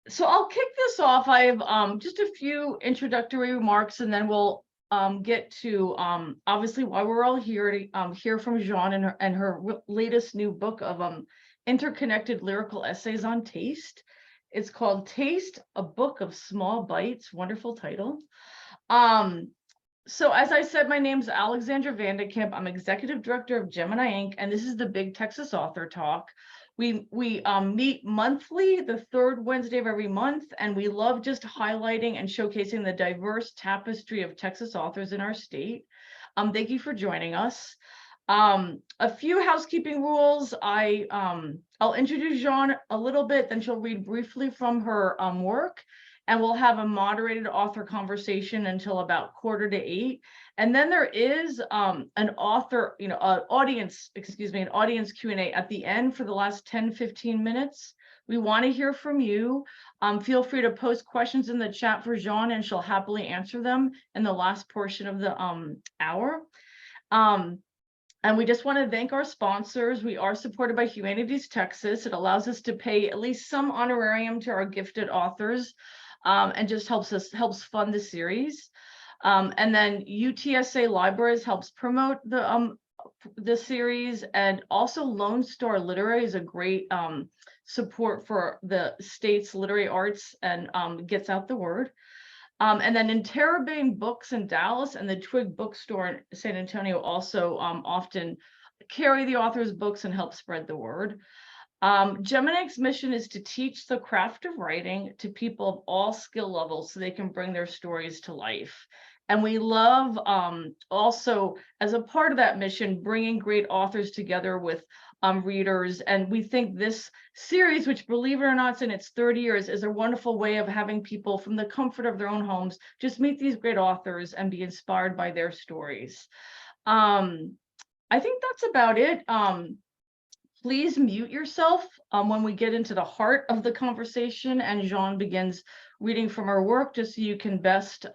So I'll kick this off. I have just a few introductory remarks, and then we'll get to obviously why we're all here to hear from Jehanne and her latest new book of interconnected lyrical essays on taste. It's called Taste, a Book of Small Bites. Wonderful title. So as I said, my name's Alexandra Vandekamp. I'm executive director of Gemini Inc., and this is the Big Texas Author Talk. We meet monthly, the third Wednesday of every month, and we love just highlighting and showcasing the diverse tapestry of Texas authors in our state. Thank you for joining us. A few housekeeping rules. I'll introduce Jehanne a little bit, then she'll read briefly from her work, and we'll have a moderated author conversation until about 7:45. And then there is an audience Q&A at the end for the last 10-15 minutes. We want to hear from you. Feel free to post questions in the chat for Jehanne, and she'll happily answer them in the last portion of the hour. And we just want to thank our sponsors. We are supported by Humanities Texas. It allows us to pay at least some honorarium to our gifted authors, and just helps fund the series. And then UTSA Libraries helps promote the series, and also Lone Star Literary is a great support for the state's literary arts and gets out the word. And then Interrobang Books in Dallas and the Twig Bookstore in San Antonio also often carry the author's books and help spread the word. Gemini's mission is to teach the craft of writing to people of all skill levels so they can bring their stories to life. And we love also, as a part of that mission, bringing great authors together with readers. And we think this series, which, believe it or not, is in its third year, is a wonderful way of having people from the comfort of their own homes just meet these great authors and be inspired by their stories. I think that's about it. Please mute yourself when we get into the heart of the conversation and Jehanne begins reading from her work, just so you can best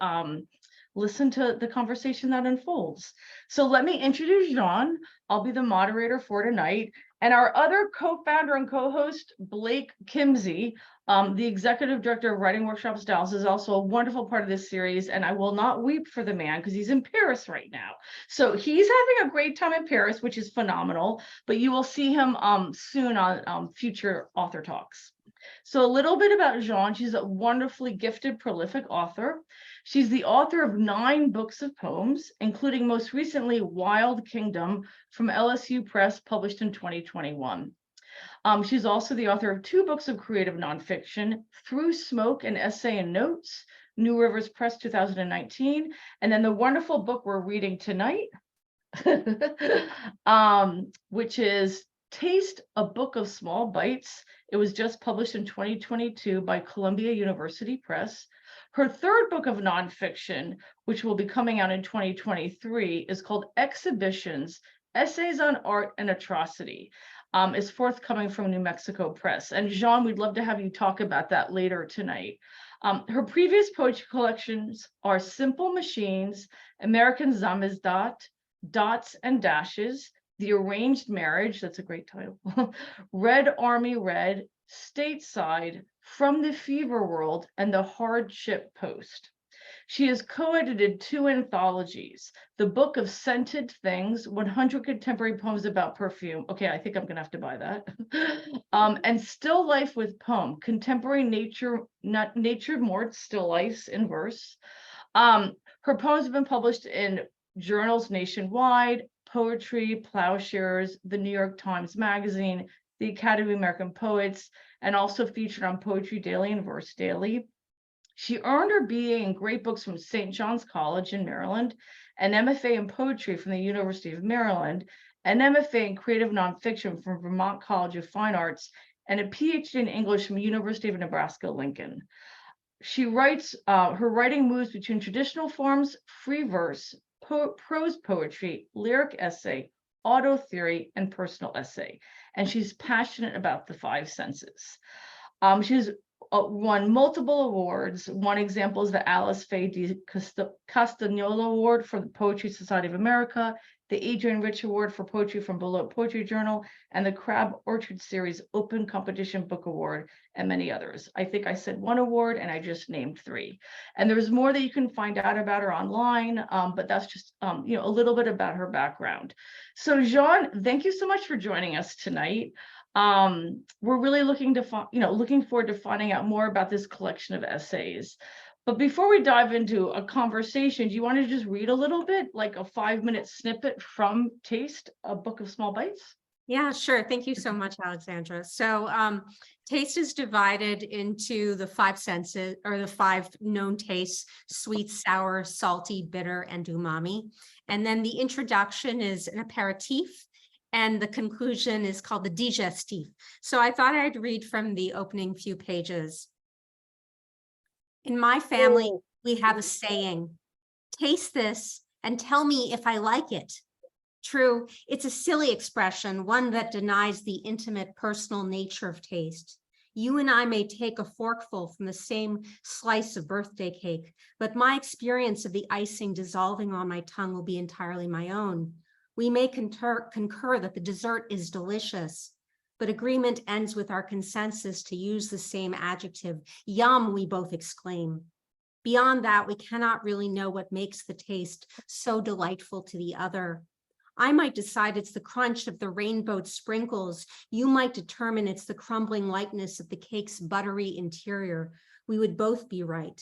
listen to the conversation that unfolds. So let me introduce Jehanne. I'll be the moderator for tonight. And our other co-founder and co-host, Blake Kimsey, the executive director of Writing Workshops Dallas, is also a wonderful part of this series. And I will not weep for the man because he's in Paris right now. So he's having a great time in Paris, which is phenomenal. But you will see him soon on future author talks. So a little bit about Jehanne. She's a wonderfully gifted, prolific author. She's the author of 9 books of poems, including most recently Wild Kingdom from LSU Press, published in 2021. She's also the author of 2 books of creative nonfiction, Through Smoke, an Essay and Notes, New Rivers Press 2019, and then the wonderful book we're reading tonight, which is Taste, a Book of Small Bites. It was just published in 2022 by Columbia University Press. Her third book of nonfiction, which will be coming out in 2023, is called Exhibitions, Essays on Art and Atrocity. Is forthcoming from New Mexico Press. And Jehanne, we'd love to have you talk about that later tonight. Her previous poetry collections are Simple Machines, American Samizdat, Dots and Dashes, The Arranged Marriage, that's a great title, Red Army Red, Stateside, From the Fever World, and the Hardship Post. She has co-edited 2 anthologies, the Book of Scented Things, 100 Contemporary Poems About Perfume. Okay, I think I'm gonna have to buy that. And Still Life with Poem, Contemporary Natures Mortes, Still Lifes in Verse. Her poems have been published in journals nationwide, Poetry, Ploughshares, the New York Times Magazine, the Academy of American Poets, and also featured on Poetry Daily and Verse Daily. She earned her BA in Great Books from St. John's College in Maryland, an MFA in Poetry from the University of Maryland, an MFA in Creative Nonfiction from Vermont College of Fine Arts, and a PhD in English from University of Nebraska-Lincoln. She writes, her writing moves between traditional forms, free verse, prose poetry, lyric essay, auto theory, and personal essay. And she's passionate about the 5 senses. She's won multiple awards. One example is the Alice Faye de Castagnolo Award for the Poetry Society of America the Adrian Rich Award for Poetry from Below Poetry Journal, and the Crab Orchard Series Open Competition Book Award, and many others. I think I said one award and I just named 3. And there's more that you can find out about her online, but that's just a little bit about her background. So Jehanne, thank you so much for joining us tonight. We're really looking forward to finding out more about this collection of essays. But before we dive into a conversation, do you want to just read a little bit, like a 5-minute snippet from Taste, a Book of Small Bites? Yeah, sure. Thank you so much, Alexandra. So taste is divided into the 5 senses, or the 5 known tastes: sweet, sour, salty, bitter, and umami. And then the introduction is an aperitif, and the conclusion is called the digestif. So I thought I'd read from the opening few pages. In my family, we have a saying: taste this and tell me if I like it. True, it's a silly expression, one that denies the intimate, personal nature of taste. You and I may take a forkful from the same slice of birthday cake, but my experience of the icing dissolving on my tongue will be entirely my own. We may concur that the dessert is delicious, but agreement ends with our consensus to use the same adjective. Yum, we both exclaim. Beyond that, we cannot really know what makes the taste so delightful to the other. I might decide it's the crunch of the rainbow sprinkles. You might determine it's the crumbling lightness of the cake's buttery interior. We would both be right.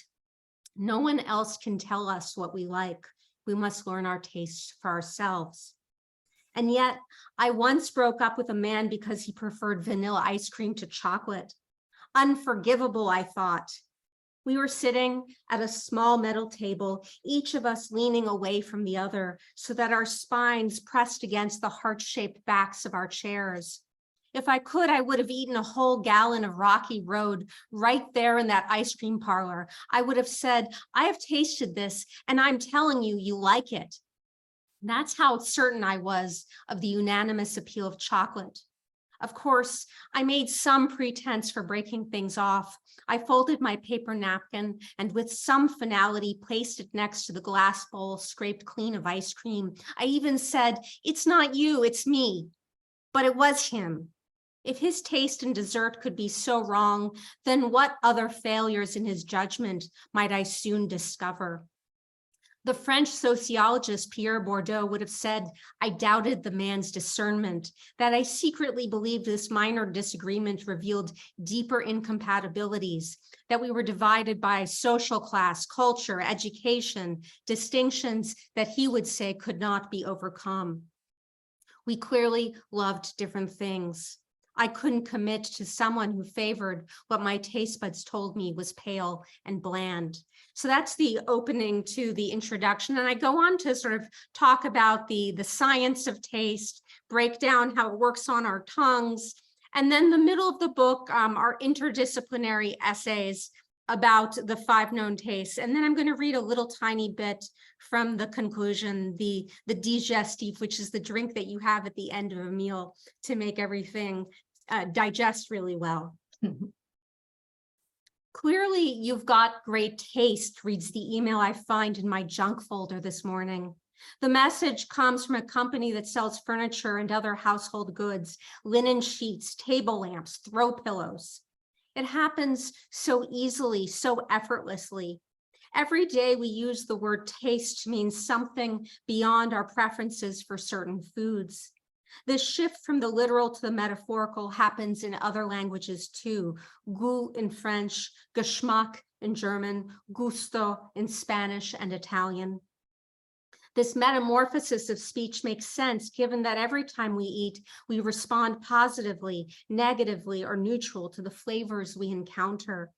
No one else can tell us what we like. We must learn our tastes for ourselves. And yet, I once broke up with a man because he preferred vanilla ice cream to chocolate. Unforgivable, I thought. We were sitting at a small metal table, each of us leaning away from the other so that our spines pressed against the heart-shaped backs of our chairs. If I could, I would have eaten a whole gallon of Rocky Road right there in that ice cream parlor. I would have said, I have tasted this and I'm telling you, you like it. That's how certain I was of the unanimous appeal of chocolate. Of course, I made some pretense for breaking things off. I folded my paper napkin and with some finality placed it next to the glass bowl scraped clean of ice cream. I even said, it's not you, it's me. But it was him. If his taste in dessert could be so wrong, then what other failures in his judgment might I soon discover? The French sociologist Pierre Bourdieu would have said, I doubted the man's discernment, that I secretly believed this minor disagreement revealed deeper incompatibilities, that we were divided by social class, culture, education, distinctions that he would say could not be overcome. We clearly loved different things. I couldn't commit to someone who favored what my taste buds told me was pale and bland. So that's the opening to the introduction. And I go on to sort of talk about the science of taste, break down how it works on our tongues. And then the middle of the book are interdisciplinary essays about the 5 known tastes. And then I'm going to read a little tiny bit from the conclusion, the digestif, which is the drink that you have at the end of a meal to make everything digest really well. Clearly, you've got great taste, reads the email I find in my junk folder this morning. The message comes from a company that sells furniture and other household goods, linen sheets, table lamps, throw pillows. It happens so easily, so effortlessly. Every day we use the word taste to mean something beyond our preferences for certain foods. This shift from the literal to the metaphorical happens in other languages too. Goût in French, Geschmack in German, gusto in Spanish and Italian. This metamorphosis of speech makes sense given that every time we eat, we respond positively, negatively, or neutral to the flavors we encounter.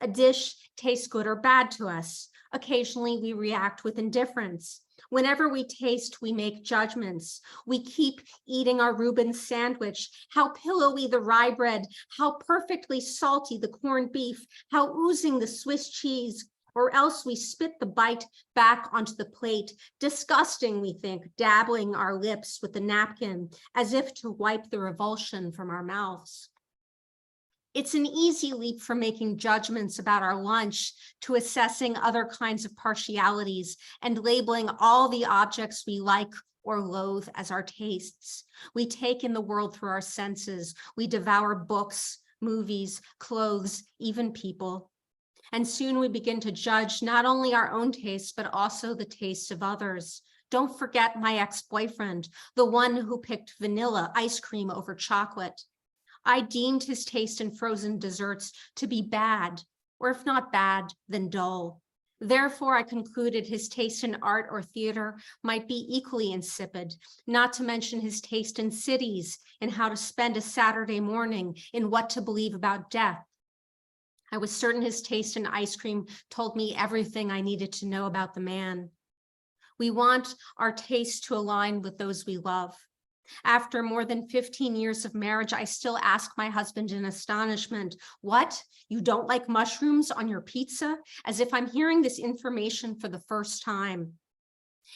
A dish tastes good or bad to us. Occasionally, we react with indifference. Whenever we taste, we make judgments. We keep eating our Reuben sandwich. How pillowy the rye bread, how perfectly salty the corned beef, how oozing the Swiss cheese, or else we spit the bite back onto the plate. Disgusting, we think, dabbling our lips with the napkin as if to wipe the revulsion from our mouths. It's an easy leap from making judgments about our lunch to assessing other kinds of partialities and labeling all the objects we like or loathe as our tastes. We take in the world through our senses. We devour books, movies, clothes, even people. And soon we begin to judge not only our own tastes, but also the tastes of others. Don't forget my ex-boyfriend, the one who picked vanilla ice cream over chocolate. I deemed his taste in frozen desserts to be bad, or if not bad, then dull. Therefore, I concluded his taste in art or theater might be equally insipid, not to mention his taste in cities, in how to spend a Saturday morning, in what to believe about death. I was certain his taste in ice cream told me everything I needed to know about the man. We want our tastes to align with those we love. After more than 15 years of marriage, I still ask my husband in astonishment, "What? You don't like mushrooms on your pizza?" As if I'm hearing this information for the first time.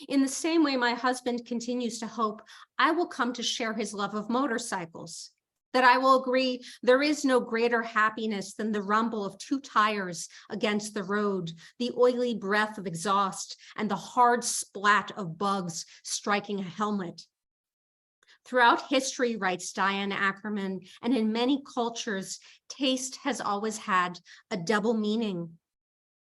In the same way, my husband continues to hope I will come to share his love of motorcycles, that I will agree there is no greater happiness than the rumble of two tires against the road, the oily breath of exhaust, and the hard splat of bugs striking a helmet. Throughout history, writes Diane Ackerman, and in many cultures, taste has always had a double meaning.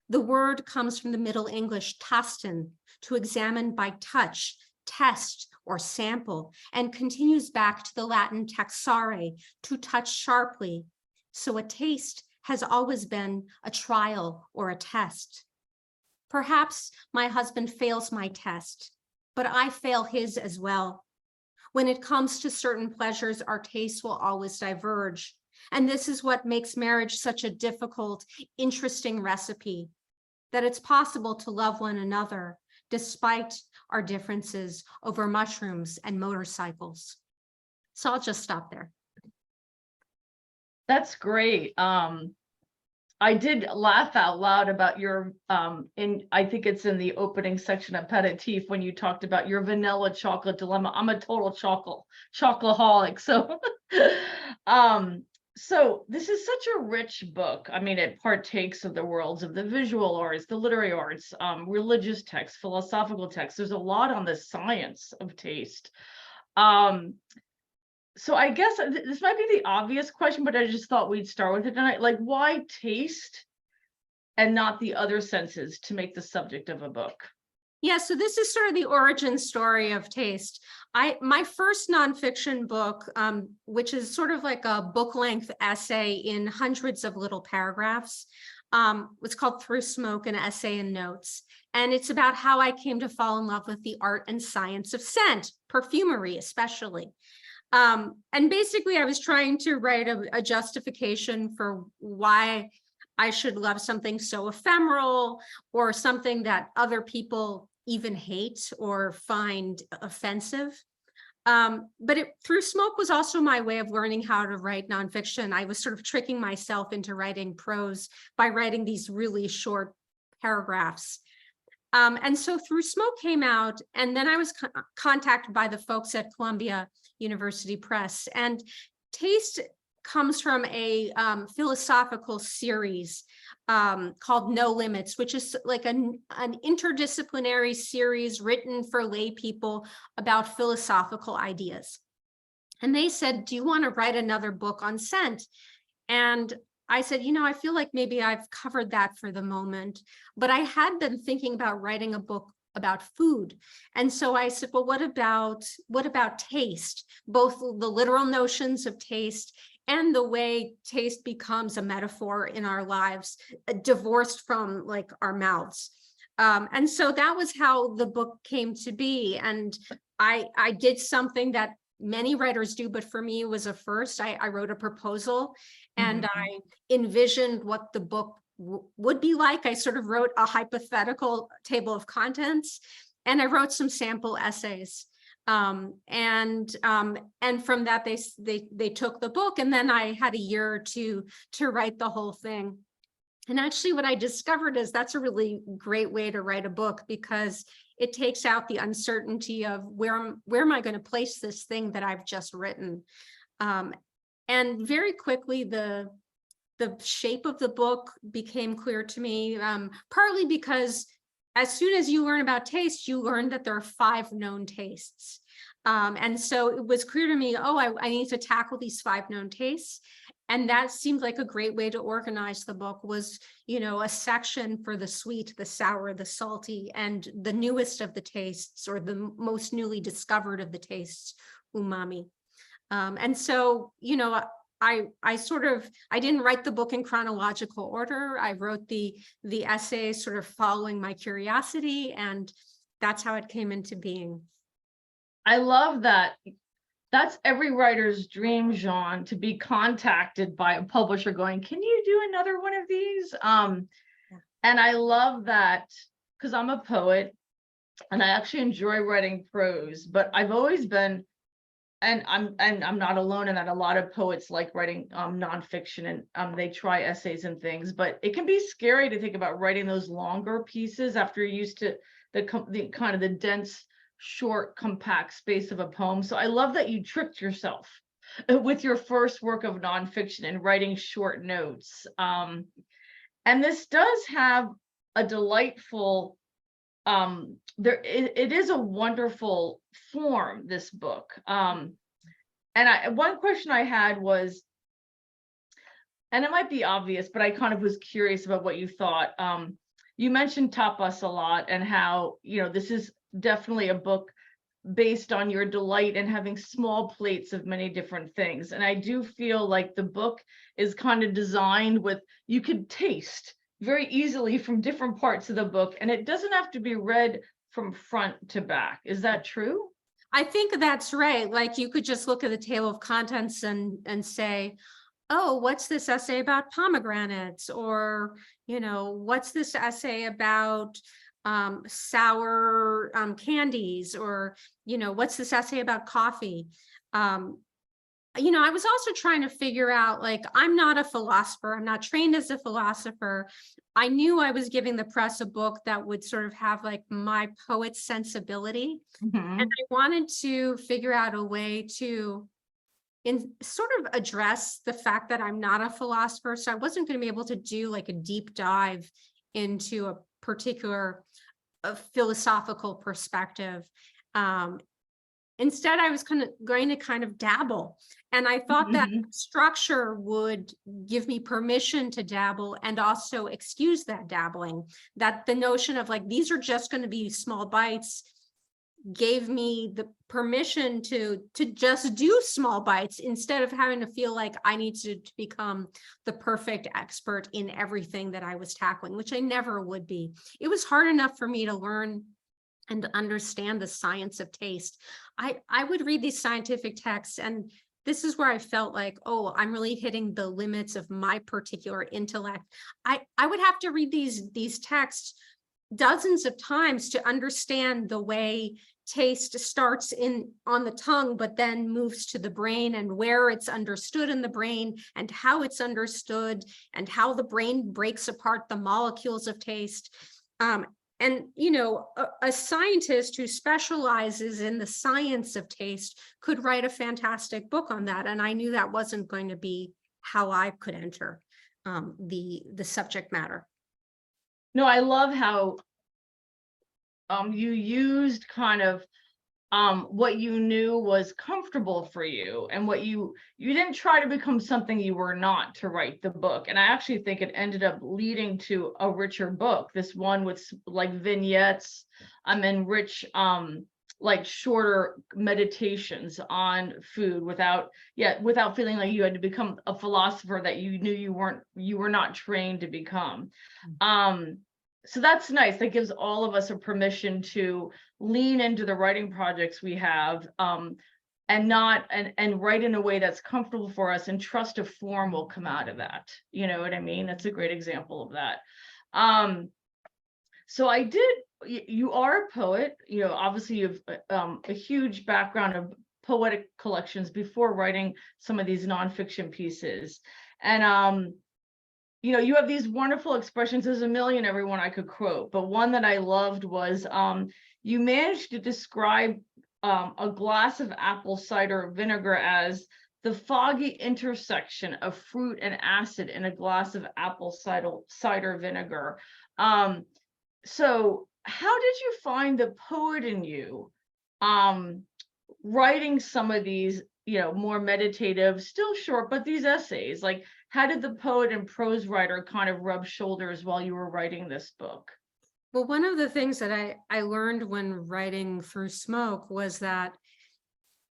The word comes from the Middle English tasten, to examine by touch, test, or sample, and continues back to the Latin taxare, to touch sharply. So a taste has always been a trial or a test. Perhaps my husband fails my test, but I fail his as well. When it comes to certain pleasures, our tastes will always diverge. And this is what makes marriage such a difficult, interesting recipe, that it's possible to love one another despite our differences over mushrooms and motorcycles. So I'll just stop there. That's great. I did laugh out loud about your I think it's in the opening section of Aperitif when you talked about your vanilla chocolate dilemma. I'm a total chocoholic. So so this is such a rich book. I mean, it partakes of the worlds of the visual arts, the literary arts, religious texts, philosophical texts. There's a lot on the science of taste. So I guess this might be the obvious question, but I just thought we'd start with it tonight. Like, why taste and not the other senses to make the subject of a book? Yeah, so this is sort of the origin story of taste. My first nonfiction book, which is sort of like a book-length essay in hundreds of little paragraphs, was called Through Smoke, an essay and notes. And it's about how I came to fall in love with the art and science of scent, perfumery especially. And basically, I was trying to write a justification for why I should love something so ephemeral or something that other people even hate or find offensive. But Through Smoke was also my way of learning how to write nonfiction. I was sort of tricking myself into writing prose by writing these really short paragraphs. And so Through Smoke came out, and then I was contacted by the folks at Columbia University Press. And Taste comes from a philosophical series called No Limits, which is like an interdisciplinary series written for lay people about philosophical ideas. And they said, "Do you want to write another book on scent?" And I said, I feel like maybe I've covered that for the moment, but I had been thinking about writing a book about food. And so I said, well, what about taste? Both the literal notions of taste and the way taste becomes a metaphor in our lives, divorced from like our mouths. And so that was how the book came to be. And I did something that many writers do, but for me, it was a first. I wrote a proposal and I envisioned what the book would be like. I sort of wrote a hypothetical table of contents and I wrote some sample essays. And from that, they took the book, and then I had a year or two to write the whole thing. And actually what I discovered is that's a really great way to write a book, because it takes out the uncertainty of where am I going to place this thing that I've just written. And very quickly, the shape of the book became clear to me, partly because as soon as you learn about taste, you learn that there are 5 known tastes. And so it was clear to me, oh, I need to tackle these 5 known tastes. And that seemed like a great way to organize the book was, a section for the sweet, the sour, the salty, and the newest of the tastes, or the most newly discovered of the tastes, umami. And so, I didn't write the book in chronological order. I wrote the essays sort of following my curiosity, and that's how it came into being. I love that. That's every writer's dream, Jehanne, to be contacted by a publisher going, can you do another one of these? And I love that because I'm a poet and I actually enjoy writing prose, but I've always been, and I'm not alone in that. A lot of poets like writing nonfiction, and they try essays and things, but it can be scary to think about writing those longer pieces after you're used to the kind of the dense, short, compact space of a poem. So I love that you tricked yourself with your first work of nonfiction and writing short notes. And this does have a delightful, it is a wonderful form, this book. And one question I had was, and it might be obvious, but I kind of was curious about what you thought. You mentioned tapas a lot, and how, this is definitely a book based on your delight in having small plates of many different things. And I do feel like the book is kind of designed with, you could taste very easily from different parts of the book, and it doesn't have to be read from front to back. Is that true? I think that's right. Like, you could just look at the table of contents and say, oh, what's this essay about pomegranates? Or, what's this essay about sour candies? Or, what's this essay about coffee? I was also trying to figure out, like, I'm not a philosopher. I'm not trained as a philosopher. I knew I was giving the press a book that would sort of have like my poet's sensibility. Mm-hmm. And I wanted to figure out a way to sort of address the fact that I'm not a philosopher. So I wasn't going to be able to do like a deep dive into a particular philosophical perspective. Instead, I was going to kind of dabble. And I thought that structure would give me permission to dabble and also excuse that dabbling. That the notion of like, these are just going to be small bites gave me the permission to just do small bites instead of having to feel like I need to become the perfect expert in everything that I was tackling, which I never would be. It was hard enough for me to learn and understand the science of taste. I would read these scientific texts, and this is where I felt like, oh, I'm really hitting the limits of my particular intellect. I would have to read these texts dozens of times to understand the way taste starts on the tongue, but then moves to the brain, and where it's understood in the brain, and how it's understood, and how the brain breaks apart the molecules of taste. And, a scientist who specializes in the science of taste could write a fantastic book on that. And I knew that wasn't going to be how I could enter the subject matter. No, I love how you used kind of what you knew was comfortable for you, and what you didn't try to become something you were not to write the book. And I actually think it ended up leading to a richer book, this one with like vignettes and rich like shorter meditations on food without feeling like you had to become a philosopher that you knew you were not trained to become. So that's nice. That gives all of us a permission to lean into the writing projects we have, and write in a way that's comfortable for us, and trust a form will come out of that. You know what I mean? That's a great example of that. So you are a poet, obviously you have a huge background of poetic collections before writing some of these nonfiction pieces. And you have these wonderful expressions. There's a million, everyone I could quote, but one that I loved was you managed to describe a glass of apple cider vinegar as the foggy intersection of fruit and acid in a glass of apple cider vinegar. So how did you find the poet in you, writing some of these, more meditative, still short, but these essays? Like, how did the poet and prose writer kind of rub shoulders while you were writing this book? Well, one of the things that I learned when writing Through Smoke was that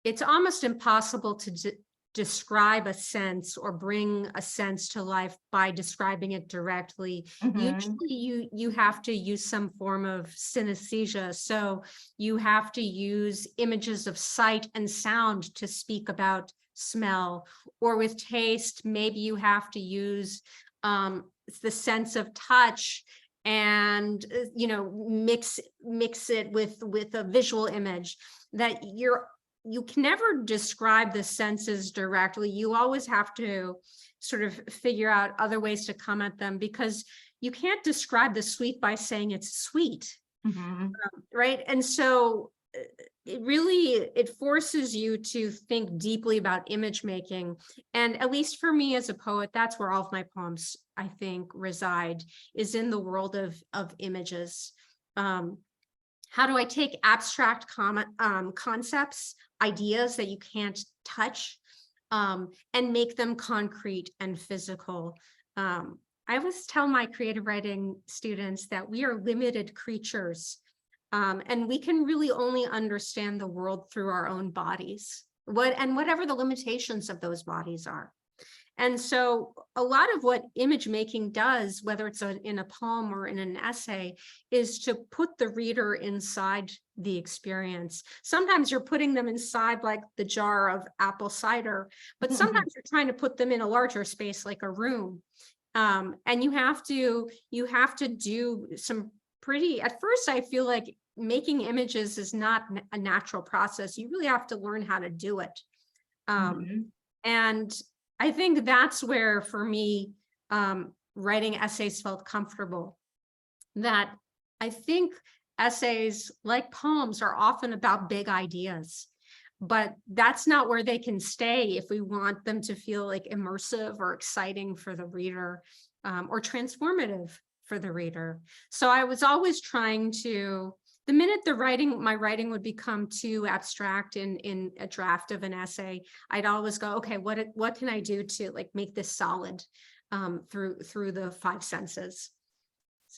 it's almost impossible to describe a sense or bring a sense to life by describing it directly. Mhm. Usually you have to use some form of synesthesia. So you have to use images of sight and sound to speak about smell, or with taste, maybe you have to use the sense of touch and mix it with a visual image. That you can never describe the senses directly. You always have to sort of figure out other ways to come at them, because you can't describe the sweet by saying it's sweet, Mhm. right? And so it forces you to think deeply about image making. And at least for me as a poet, that's where all of my poems, I think, reside, is in the world of images. How do I take abstract concepts, ideas that you can't touch, and make them concrete and physical? I always tell my creative writing students that we are limited creatures, and we can really only understand the world through our own bodies, whatever the limitations of those bodies are. And so a lot of what image making does, whether it's in a poem or in an essay, is to put the reader inside the experience. Sometimes you're putting them inside like the jar of apple cider, but sometimes you're trying to put them in a larger space like a room. And you have to do some pretty, at first I feel like making images is not a natural process. You really have to learn how to do it. Mhm. And I think that's where, for me, writing essays felt comfortable. That I think essays, like poems, are often about big ideas, but that's not where they can stay if we want them to feel like immersive or exciting for the reader, or transformative for the reader. So I was always trying to, the minute my writing would become too abstract in a draft of an essay, I'd always go, okay, what can I do to like make this solid, through the five senses?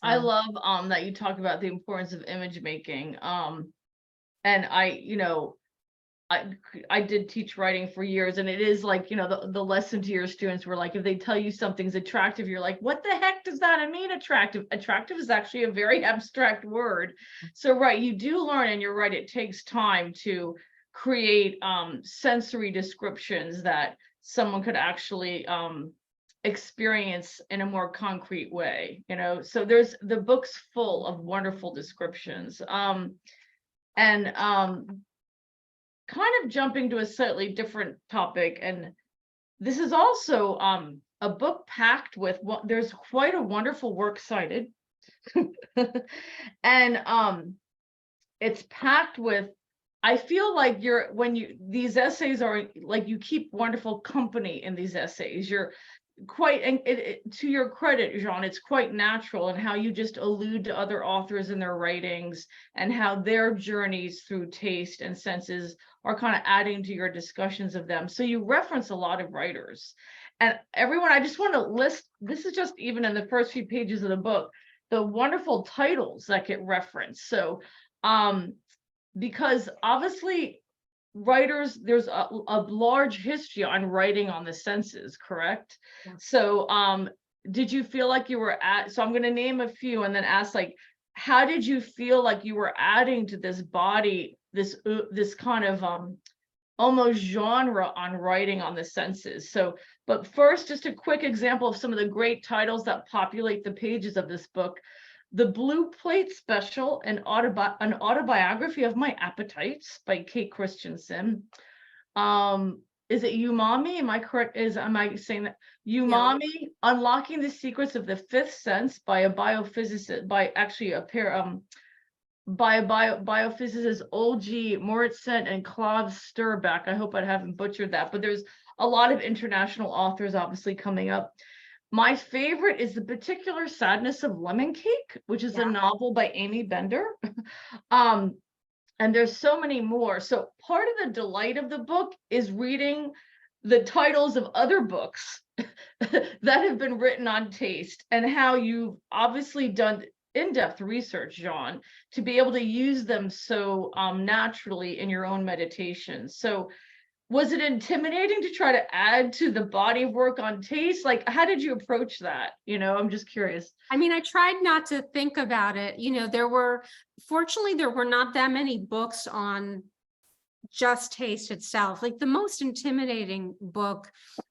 I So love that you talk about the importance of image making. And I I did teach writing for years, and it is like, the lesson to your students were like, if they tell you something's attractive, you're like, what the heck does that mean, attractive? Attractive is actually a very abstract word. So right, you do learn, and you're right, it takes time to create sensory descriptions that someone could actually experience in a more concrete way, so the book's full of wonderful descriptions. And kind of jumping to a slightly different topic, and this is also a book packed with what there's quite a wonderful works cited. And it's packed with, I feel like these essays are like, you keep wonderful company in these essays. You're quite, and to your credit, Jean, it's quite natural in how you just allude to other authors in their writings and how their journeys through taste and senses are kind of adding to your discussions of them. So you reference a lot of writers. And everyone, I just want to list, this is just even in the first few pages of the book, the wonderful titles that get referenced. So because obviously writers, there's a large history on writing on the senses, correct? yeah. So did you feel like you were so I'm going to name a few and then ask, like, how did you feel like you were adding to this body, this kind of almost genre on writing on the senses? So, but first, just a quick example of some of the great titles that populate the pages of this book. The Blue Plate Special, an autobiography of my appetites by Kate Christensen. Is it Umami? Am I correct? Am I saying that? Yeah. Umami, Unlocking the Secrets of the Fifth Sense by a biophysicist, by actually a pair, by biophysicists Olgi Moritzen and Klav Sturback. I hope I haven't butchered that, but there's a lot of international authors obviously coming up. My favorite is The Particular Sadness of Lemon Cake, which is a novel by Amy Bender. And there's so many more. So part of the delight of the book is reading the titles of other books that have been written on taste, and how you've obviously done in-depth research, Jehanne, to be able to use them so naturally in your own meditations. So was it intimidating to try to add to the body of work on taste? Like, how did you approach that? I'm just curious. I mean, I tried not to think about it. Fortunately, there were not that many books on just taste itself. Like, the most intimidating book,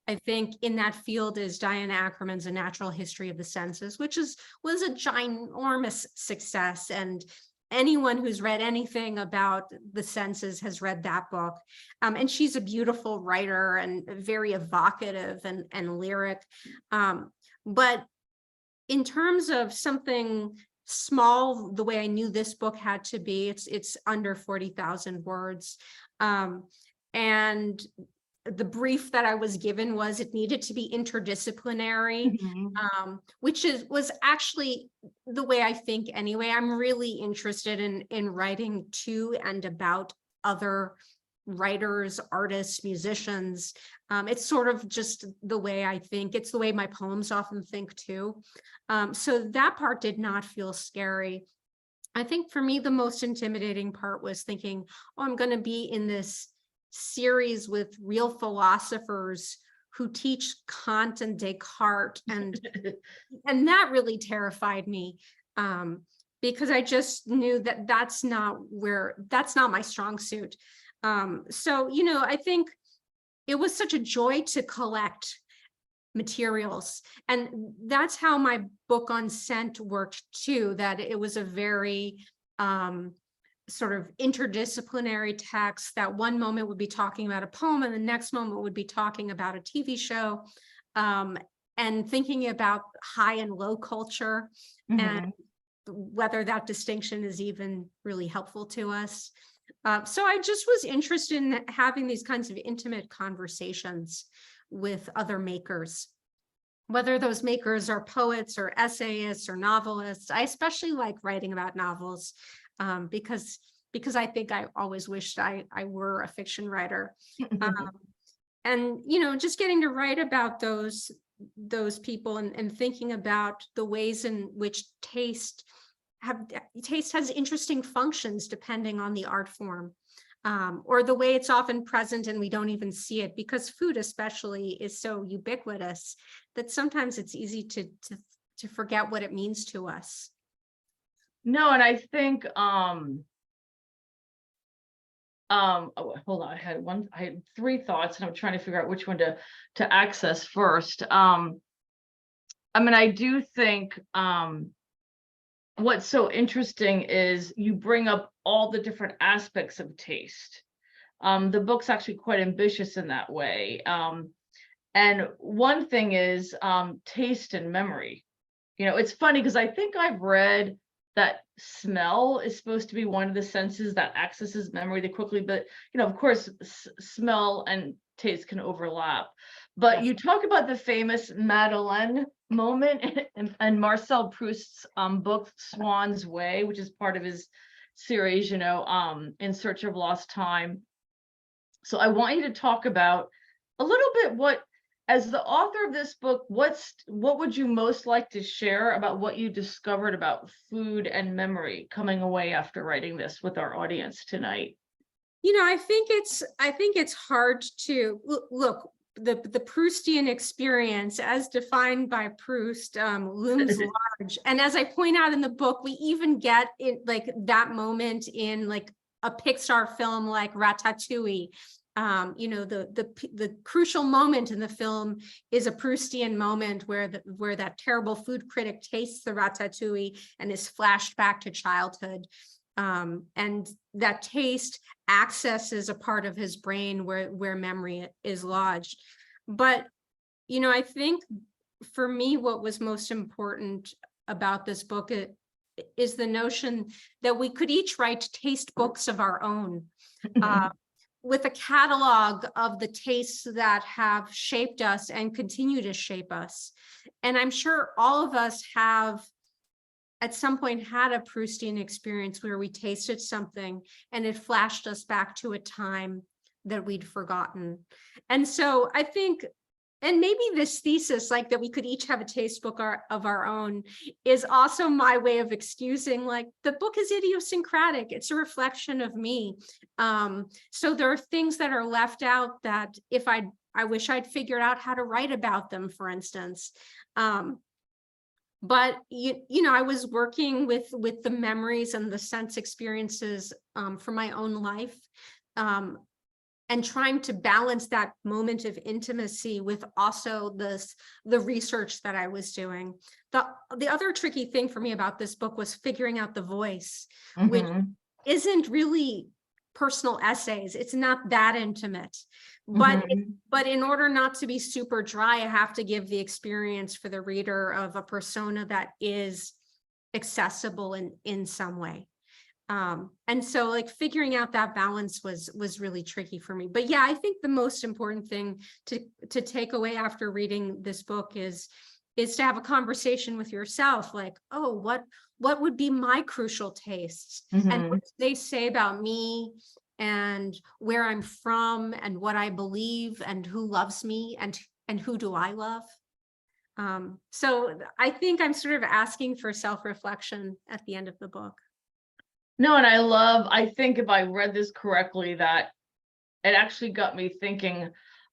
I think, in that field is Diane Ackerman's A Natural History of the Senses, which was a ginormous success. And anyone who's read anything about the senses has read that book. And she's a beautiful writer and very evocative and lyric. But in terms of something small, the way I knew this book had to be, it's under 40,000 words. And the brief that I was given was it needed to be interdisciplinary, which was actually the way I think anyway. I'm really interested in writing to and about other writers, artists, musicians. It's sort of just the way I think. It's the way my poems often think too. So that part did not feel scary. I think for me, the most intimidating part was thinking, oh, I'm going to be in this series with real philosophers who teach Kant and Descartes, and that really terrified me, because I just knew that that's not my strong suit. So I think it was such a joy to collect materials, and that's how my book on scent worked too, that it was a very sort of interdisciplinary text, that one moment would be talking about a poem and the next moment would be talking about a TV show, and thinking about high and low culture, and whether that distinction is even really helpful to us. So I just was interested in having these kinds of intimate conversations with other makers, whether those makers are poets or essayists or novelists. I especially like writing about novels, because I think I always wished I were a fiction writer. And just getting to write about those people, and thinking about the ways in which taste has interesting functions depending on the art form, or the way it's often present and we don't even see it, because food especially is so ubiquitous that sometimes it's easy to forget what it means to us. No, and I think oh, hold on, I had three thoughts and I'm trying to figure out which one to access first. I mean, I do think what's so interesting is you bring up all the different aspects of taste. The book's actually quite ambitious in that way. And one thing is taste and memory. It's funny because I think I've read that smell is supposed to be one of the senses that accesses memory the quickly, but of course, smell and taste can overlap. But you talk about the famous Madeleine moment in Marcel Proust's book Swann's Way, which is part of his series, In Search of Lost Time. So I want you to talk about a little bit as the author of this book, what would you most like to share about what you discovered about food and memory coming away after writing this with our audience tonight? I think it's hard to look. The Proustian experience, as defined by Proust, looms large. And as I point out in the book, we even get it, like that moment in like a Pixar film like Ratatouille. The crucial moment in the film is a Proustian moment where that terrible food critic tastes the ratatouille and is flashed back to childhood. And that taste accesses a part of his brain where memory is lodged. But, I think for me, what was most important about this book is the notion that we could each write taste books of our own. with a catalog of the tastes that have shaped us and continue to shape us. And I'm sure all of us have at some point had a Proustian experience where we tasted something and it flashed us back to a time that we'd forgotten. And so I think, and maybe this thesis, like that we could each have a taste book of our own, is also my way of excusing, like, the book is idiosyncratic. It's a reflection of me. So there are things that are left out that if I wish I'd figured out how to write about them, for instance. But you know, I was working with the memories and the sense experiences from my own life. And trying to balance that moment of intimacy with also the research that I was doing. The other tricky thing for me about this book was figuring out the voice, which isn't really personal essays. It's not that intimate, but in order not to be super dry, I have to give the experience for the reader of a persona that is accessible in some way. And so, like, figuring out that balance was really tricky for me. But yeah, I think the most important thing to take away after reading this book is to have a conversation with yourself, like, oh, what would be my crucial tastes, and what do they say about me, and where I'm from, and what I believe, and who loves me, and who do I love. So I think I'm sort of asking for self-reflection at the end of the book. No, and I think if I read this correctly, that it actually got me thinking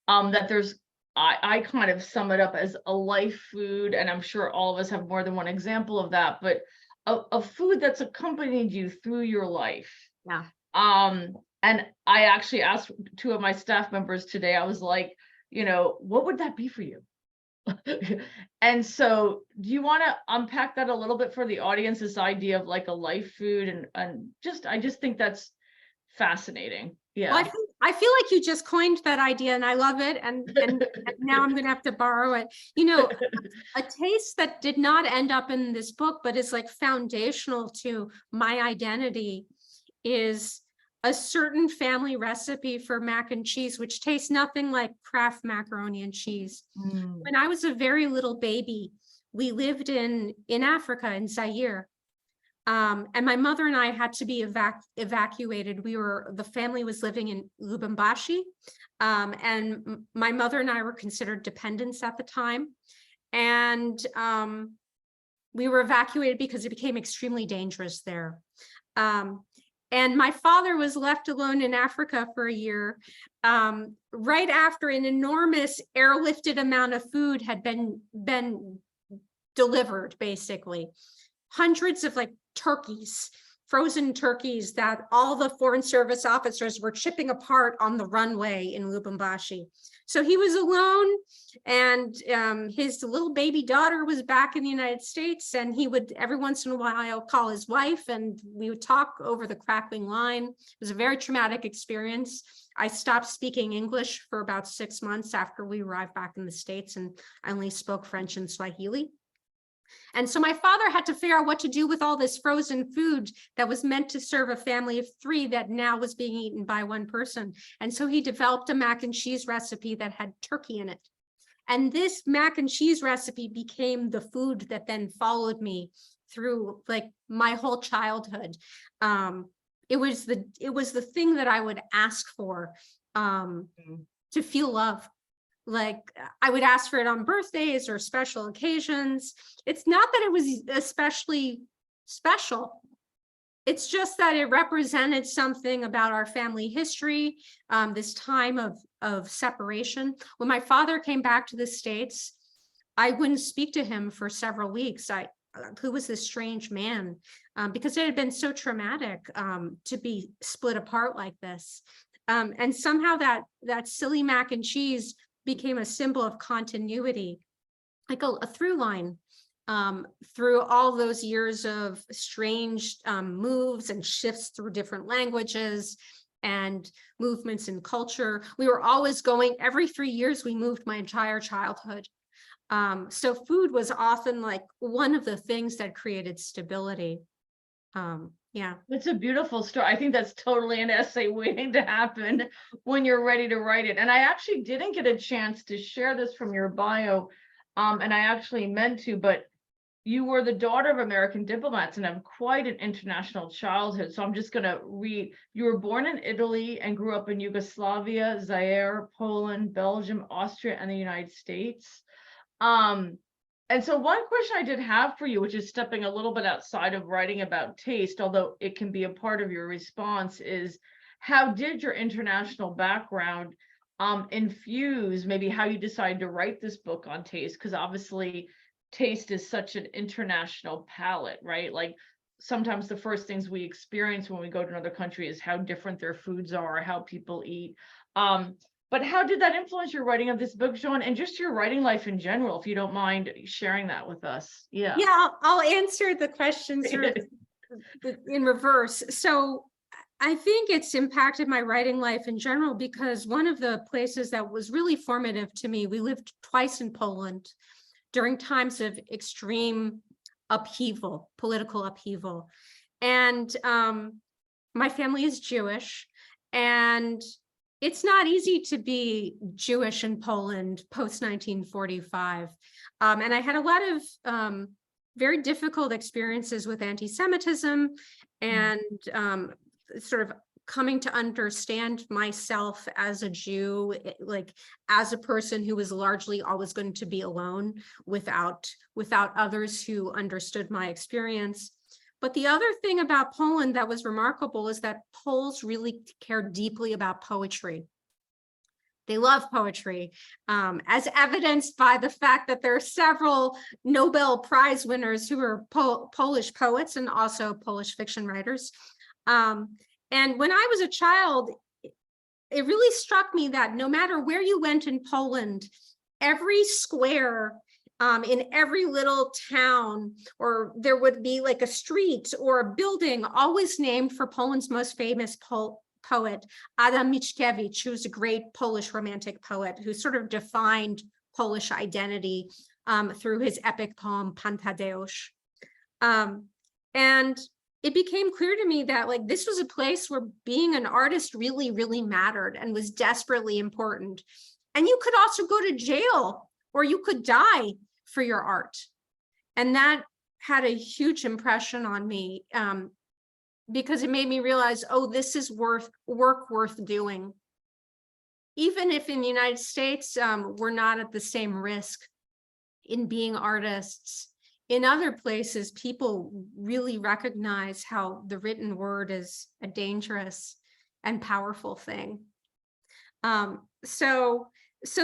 that I kind of sum it up as a life food, and I'm sure all of us have more than one example of that, but a food that's accompanied you through your life. Yeah. And I actually asked 2 of my staff members today, I was like, you know, what would that be for you? And so do you want to unpack that a little bit for the audience, this idea of like a life food, and I just think that's fascinating. Yeah. Well, I feel like you just coined that idea and I love it. And now I'm going to have to borrow it. You know, a taste that did not end up in this book, but is like foundational to my identity, is a certain family recipe for mac and cheese, which tastes nothing like Kraft macaroni and cheese. When I was a very little baby, we lived in Africa, in Zaire. And my mother and I had to be evacuated. The family was living in Lubumbashi. And my mother and I were considered dependents at the time. And we were evacuated because it became extremely dangerous there. And my father was left alone in Africa for a year, right after an enormous airlifted amount of food had been delivered, basically. Hundreds of like turkeys, frozen turkeys that all the Foreign Service officers were chipping apart on the runway in Lubumbashi. So he was alone, and his little baby daughter was back in the United States, and he would every once in a while call his wife, and we would talk over the crackling line. It was a very traumatic experience. I stopped speaking English for about 6 months after we arrived back in the States, and I only spoke French and Swahili. And so my father had to figure out what to do with all this frozen food that was meant to serve a family of 3 that now was being eaten by 1 person. And so he developed a mac and cheese recipe that had turkey in it. And this mac and cheese recipe became the food that then followed me through like my whole childhood. It was the thing that I would ask for to feel love. Like I would ask for it on birthdays or special occasions. It's not that it was especially special. It's just that it represented something about our family history, this time of separation. When my father came back to the States, I wouldn't speak to him for several weeks. Who was this strange man? Because it had been so traumatic to be split apart like this. And somehow that silly mac and cheese became a symbol of continuity, like a through line through all those years of strange moves and shifts through different languages and movements in culture. We were always going, every 3 years we moved my entire childhood. So food was often like one of the things that created stability. Yeah. It's a beautiful story. I think that's totally an essay waiting to happen when you're ready to write it. And I actually didn't get a chance to share this from your bio, and I actually meant to, but you were the daughter of American diplomats and have quite an international childhood. So I'm just going to read. You were born in Italy and grew up in Yugoslavia, Zaire, Poland, Belgium, Austria, and the United States. And so one question I did have for you, which is stepping a little bit outside of writing about taste, although it can be a part of your response, is how did your international background infuse maybe how you decided to write this book on taste? Because obviously taste is such an international palette, right? Like sometimes the first things we experience when we go to another country is how different their foods are, how people eat. But how did that influence your writing of this book, Jehanne, and just your writing life in general, if you don't mind sharing that with us? Yeah. Yeah, I'll answer the questions sort of in reverse. So I think it's impacted my writing life in general because one of the places that was really formative to me, we lived twice in Poland during times of extreme upheaval, political upheaval. And my family is Jewish, and it's not easy to be Jewish in Poland post 1945. And I had a lot of very difficult experiences with anti-Semitism and sort of coming to understand myself as a Jew, like as a person who was largely always going to be alone without others who understood my experience. But the other thing about Poland that was remarkable is that Poles really care deeply about poetry. They love poetry, as evidenced by the fact that there are several Nobel Prize winners who are Polish poets and also Polish fiction writers. And when I was a child, it really struck me that no matter where you went in Poland, every square in every little town, or there would be like a street or a building always named for Poland's most famous poet, Adam Mickiewicz, who's a great Polish romantic poet who sort of defined Polish identity through his epic poem Pan Tadeusz. And it became clear to me that like this was a place where being an artist really, really mattered and was desperately important. And you could also go to jail or you could die for your art. And that had a huge impression on me because it made me realize, oh, this is work worth doing. Even if in the United States, we're not at the same risk in being artists, in other places, people really recognize how the written word is a dangerous and powerful thing. So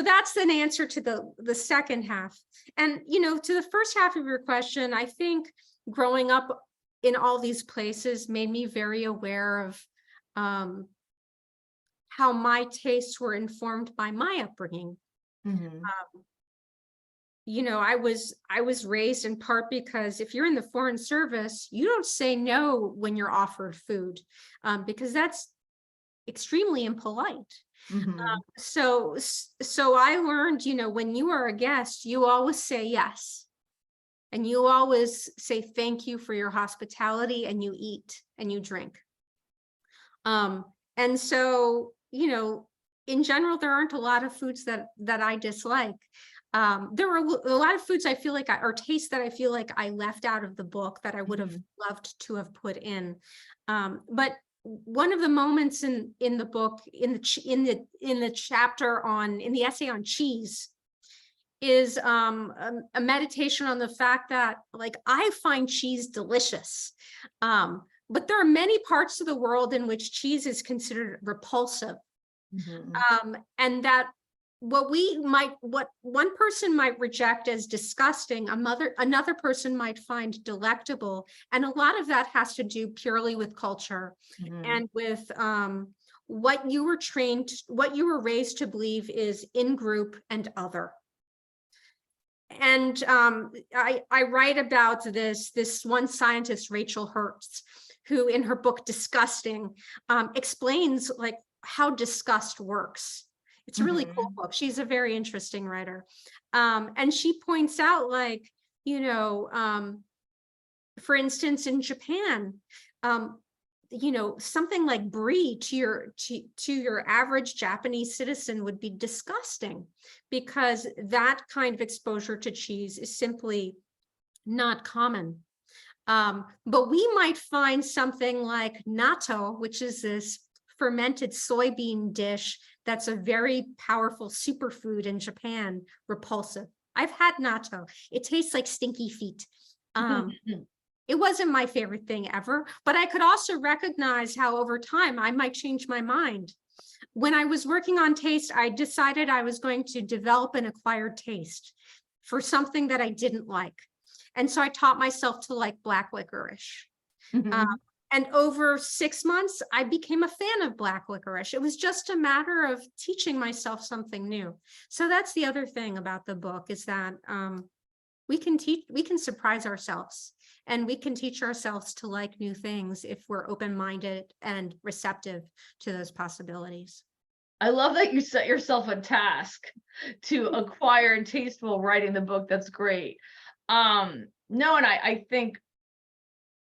that's an answer to the second half. And, you know, to the first half of your question, I think growing up in all these places made me very aware of how my tastes were informed by my upbringing. Mm-hmm. You know, I was raised in part because if you're in the Foreign Service, you don't say no when you're offered food, because that's extremely impolite. Mm-hmm. So I learned, you know, when you are a guest, you always say yes. And you always say thank you for your hospitality, and you eat and you drink. And so, you know, in general, there aren't a lot of foods that I dislike. There were a lot of foods I feel like or tastes that I feel like I left out of the book that I would have loved to have put in. But one of the moments in the book, in the chapter in the essay on cheese, is a meditation on the fact that like I find cheese delicious, but there are many parts of the world in which cheese is considered repulsive, and that what one person might reject as disgusting, another person might find delectable, and a lot of that has to do purely with culture and with what you were raised to believe is in group and other. And I write about this one scientist, Rachel Hertz, who in her book Disgusting explains like how disgust works. It's a really cool book. She's a very interesting writer. And she points out, like, you know, For instance, in Japan, something like brie to your average Japanese citizen would be disgusting, because that kind of exposure to cheese is simply not common. But we might find something like natto, which is this fermented soybean dish that's a very powerful superfood in Japan, repulsive. I've had natto. It tastes like stinky feet. It wasn't my favorite thing ever, but I could also recognize how over time I might change my mind. When I was working on taste, I decided I was going to develop an acquired taste for something that I didn't like. And so I taught myself to like black licorice. And over 6 months, I became a fan of black licorice. It was just a matter of teaching myself something new. So that's the other thing about the book, is that we can surprise ourselves, and we can teach ourselves to like new things if we're open-minded and receptive to those possibilities. I love that you set yourself a task to acquire and taste while writing the book. That's great. No, and I think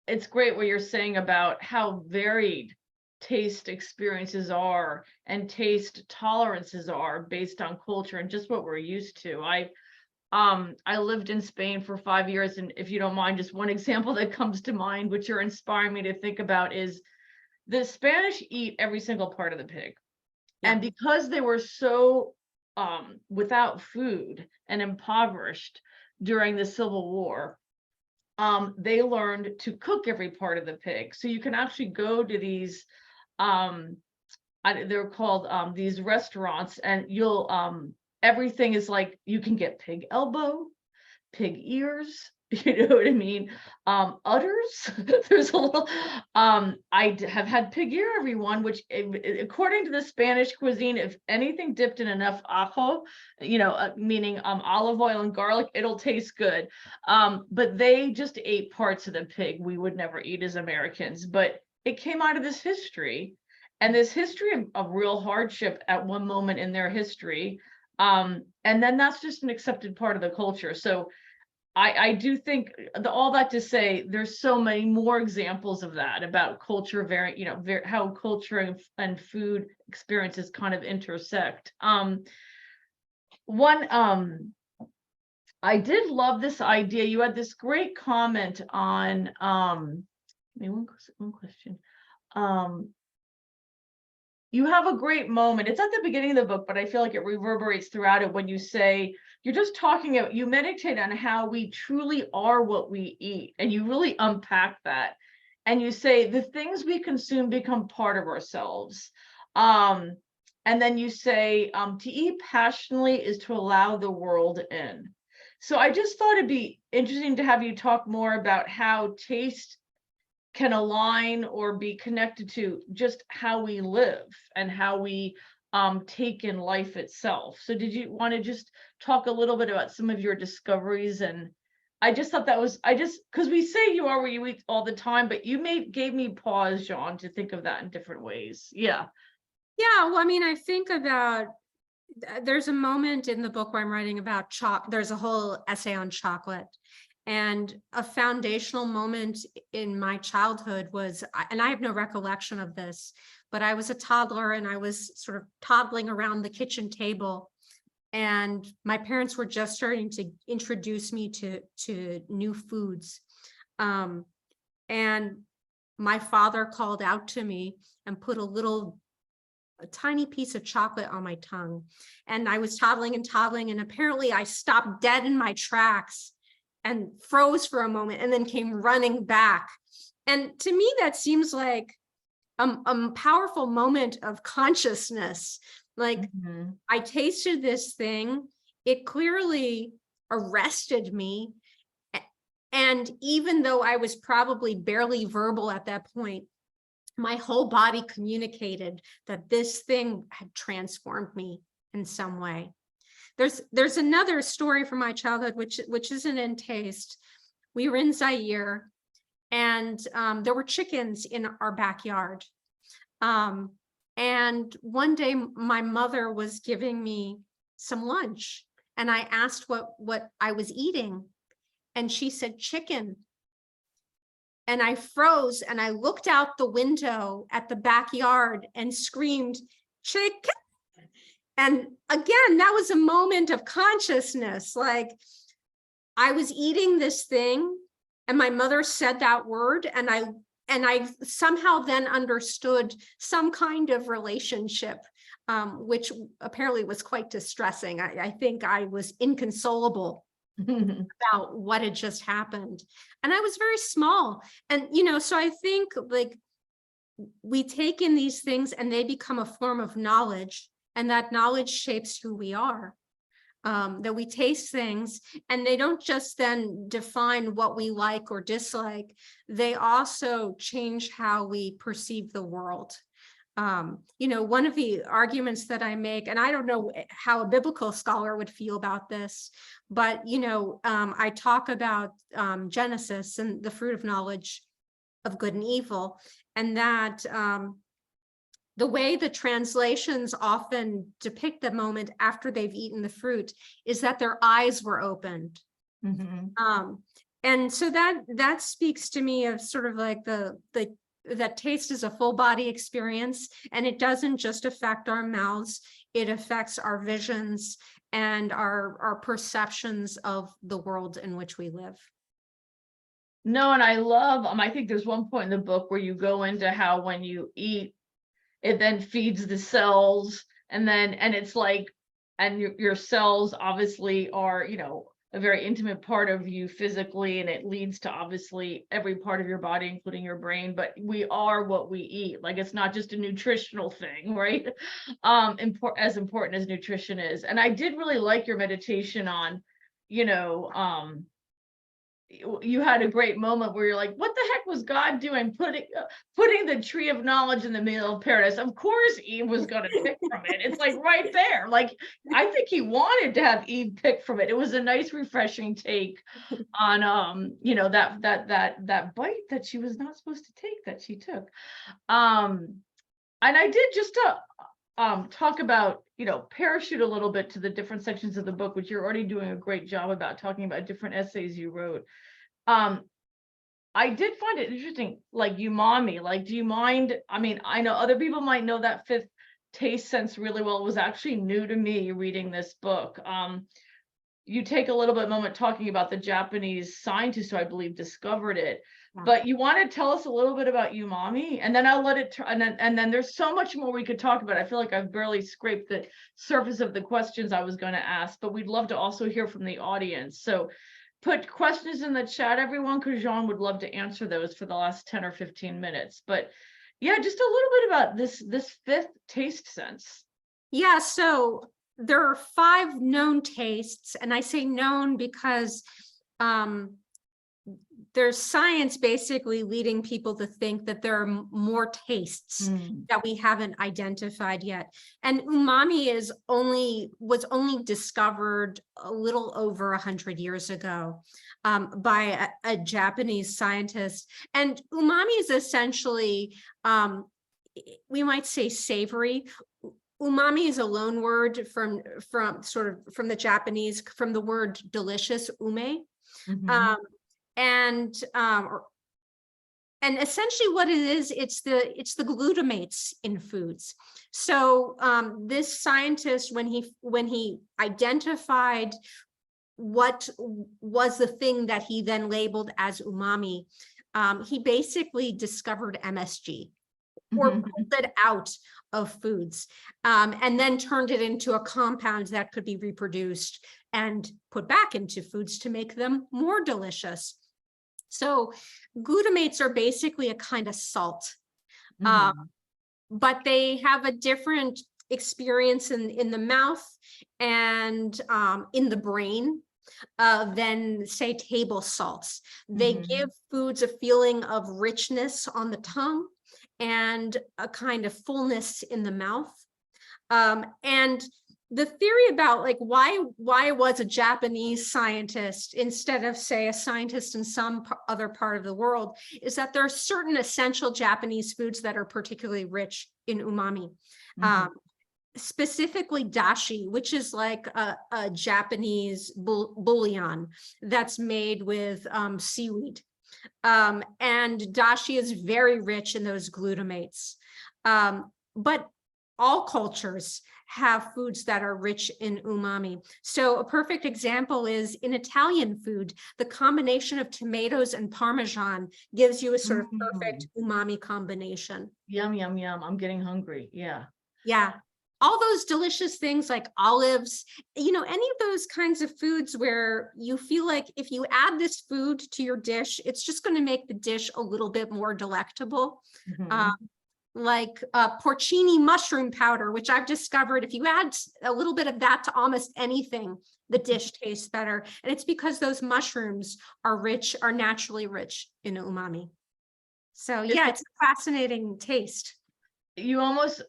it's great what you're saying about how varied taste experiences are and taste tolerances are based on culture and just what we're used to. I lived in Spain for 5 years, and if you don't mind, just one example that comes to mind, which you're inspiring me to think about, is the Spanish eat every single part of the pig. Yeah. And because they were so without food and impoverished during the Civil War, they learned to cook every part of the pig. So you can actually go to these, they're called these restaurants, and you'll everything is like, you can get pig elbow, pig ears, you know what I mean? Udders, there's a little, I have had pig ear, everyone, which according to the Spanish cuisine, if anything dipped in enough ajo, meaning olive oil and garlic, it'll taste good. But they just ate parts of the pig we would never eat as Americans, but it came out of this history, and this history of real hardship at one moment in their history. And then that's just an accepted part of the culture. So I do think all that to say, there's so many more examples of that, about culture, how culture and food experiences kind of intersect. I did love this idea. You had this great comment on, one question. You have a great moment. It's at the beginning of the book, but I feel like it reverberates throughout it when you say, you're just talking about, you meditate on how we truly are what we eat, and you really unpack that. And you say the things we consume become part of ourselves. And then you say, to eat passionately is to allow the world in. So I just thought it'd be interesting to have you talk more about how taste can align or be connected to just how we live and how we take in life itself. So did you want to just talk a little bit about some of your discoveries? And I just thought that was, because we say you are where you eat all the time, but you gave me pause, Jehanne, to think of that in different ways. Yeah. Well, I mean, I think about, there's a moment in the book where I'm writing about there's a whole essay on chocolate. And a foundational moment in my childhood was, and I have no recollection of this, but I was a toddler and I was sort of toddling around the kitchen table, and my parents were just starting to introduce me to new foods. And my father called out to me and put a tiny piece of chocolate on my tongue. And I was toddling, and apparently I stopped dead in my tracks and froze for a moment, and then came running back. And to me, that seems like a powerful moment of consciousness. Like, I tasted this thing, it clearly arrested me. And even though I was probably barely verbal at that point, my whole body communicated that this thing had transformed me in some way. There's another story from my childhood, which isn't in taste. We were in Zaire, and there were chickens in our backyard. And one day my mother was giving me some lunch, and I asked what I was eating, and she said chicken. and I froze and I looked out the window at the backyard and screamed, chicken. And again, that was a moment of consciousness. Like, I was eating this thing and my mother said that word, and I somehow then understood some kind of relationship, which apparently was quite distressing. I think I was inconsolable about what had just happened. And I was very small. And, so I think like we take in these things and they become a form of knowledge, and that knowledge shapes who we are. That we taste things and they don't just then define what we like or dislike, they also change how we perceive the world. One of the arguments that I make, and I don't know how a biblical scholar would feel about this, but, I talk about Genesis and the fruit of knowledge of good and evil, and that the way the translations often depict the moment after they've eaten the fruit is that their eyes were opened. And so that speaks to me of sort of like that taste is a full body experience, and it doesn't just affect our mouths, it affects our visions and our perceptions of the world in which we live. No, and I love, I think there's one point in the book where you go into how when you eat, it then feeds the cells, and it's like, and your cells obviously are, a very intimate part of you physically, and it leads to obviously every part of your body, including your brain, but we are what we eat. Like, it's not just a nutritional thing, right? As important as nutrition is. And I did really like your meditation on, you had a great moment where you're like, what the heck was God doing putting the tree of knowledge in the middle of paradise? Of course Eve was going to pick from it. It's like right there. Like, I think he wanted to have Eve pick from it. It was a nice, refreshing take on that bite that she was not supposed to take, that she took. And I did just talk about, parachute a little bit to the different sections of the book, which you're already doing a great job about talking about different essays you wrote. I did find it interesting, like umami, like, do you mind? I know other people might know that fifth taste sense really well. It was actually new to me reading this book. You take a little bit moment talking about the Japanese scientist who I believe discovered it. But you want to tell us a little bit about umami, and then I'll let it and then there's so much more we could talk about. I feel like I've barely scraped the surface of the questions I was going to ask, but we'd love to also hear from the audience. So put questions in the chat, everyone, because Jean would love to answer those for the last 10 or 15 minutes. But yeah, just a little bit about this fifth taste sense. Yeah, so there are 5 known tastes, and I say known because there's science basically leading people to think that there are more tastes that we haven't identified yet. And umami was only discovered a little over 100 years ago by a Japanese scientist. And umami is essentially, we might say savory. Umami is a loan word from the Japanese, from the word delicious, ume. And essentially what it is, it's the glutamates in foods. So this scientist, when he identified what was the thing that he then labeled as umami, he basically discovered MSG, or pulled it out of foods, and then turned it into a compound that could be reproduced and put back into foods to make them more delicious. So glutamates are basically a kind of salt, but they have a different experience in the mouth and in the brain than, say, table salts. They give foods a feeling of richness on the tongue and a kind of fullness in the mouth. And the theory about like why was a Japanese scientist instead of, say, a scientist in some other part of the world is that there are certain essential Japanese foods that are particularly rich in umami. Specifically dashi, which is like a Japanese bouillon that's made with seaweed. And dashi is very rich in those glutamates. But all cultures have foods that are rich in umami. So a perfect example is in Italian food, the combination of tomatoes and Parmesan gives you a sort of perfect umami combination. Yum, yum, yum. I'm getting hungry. Yeah. Yeah. All those delicious things like olives, any of those kinds of foods where you feel like if you add this food to your dish, it's just going to make the dish a little bit more delectable. Like porcini mushroom powder, which I've discovered if you add a little bit of that to almost anything, the dish tastes better. And it's because those mushrooms are naturally rich in umami. So yeah, it's a fascinating taste. You almost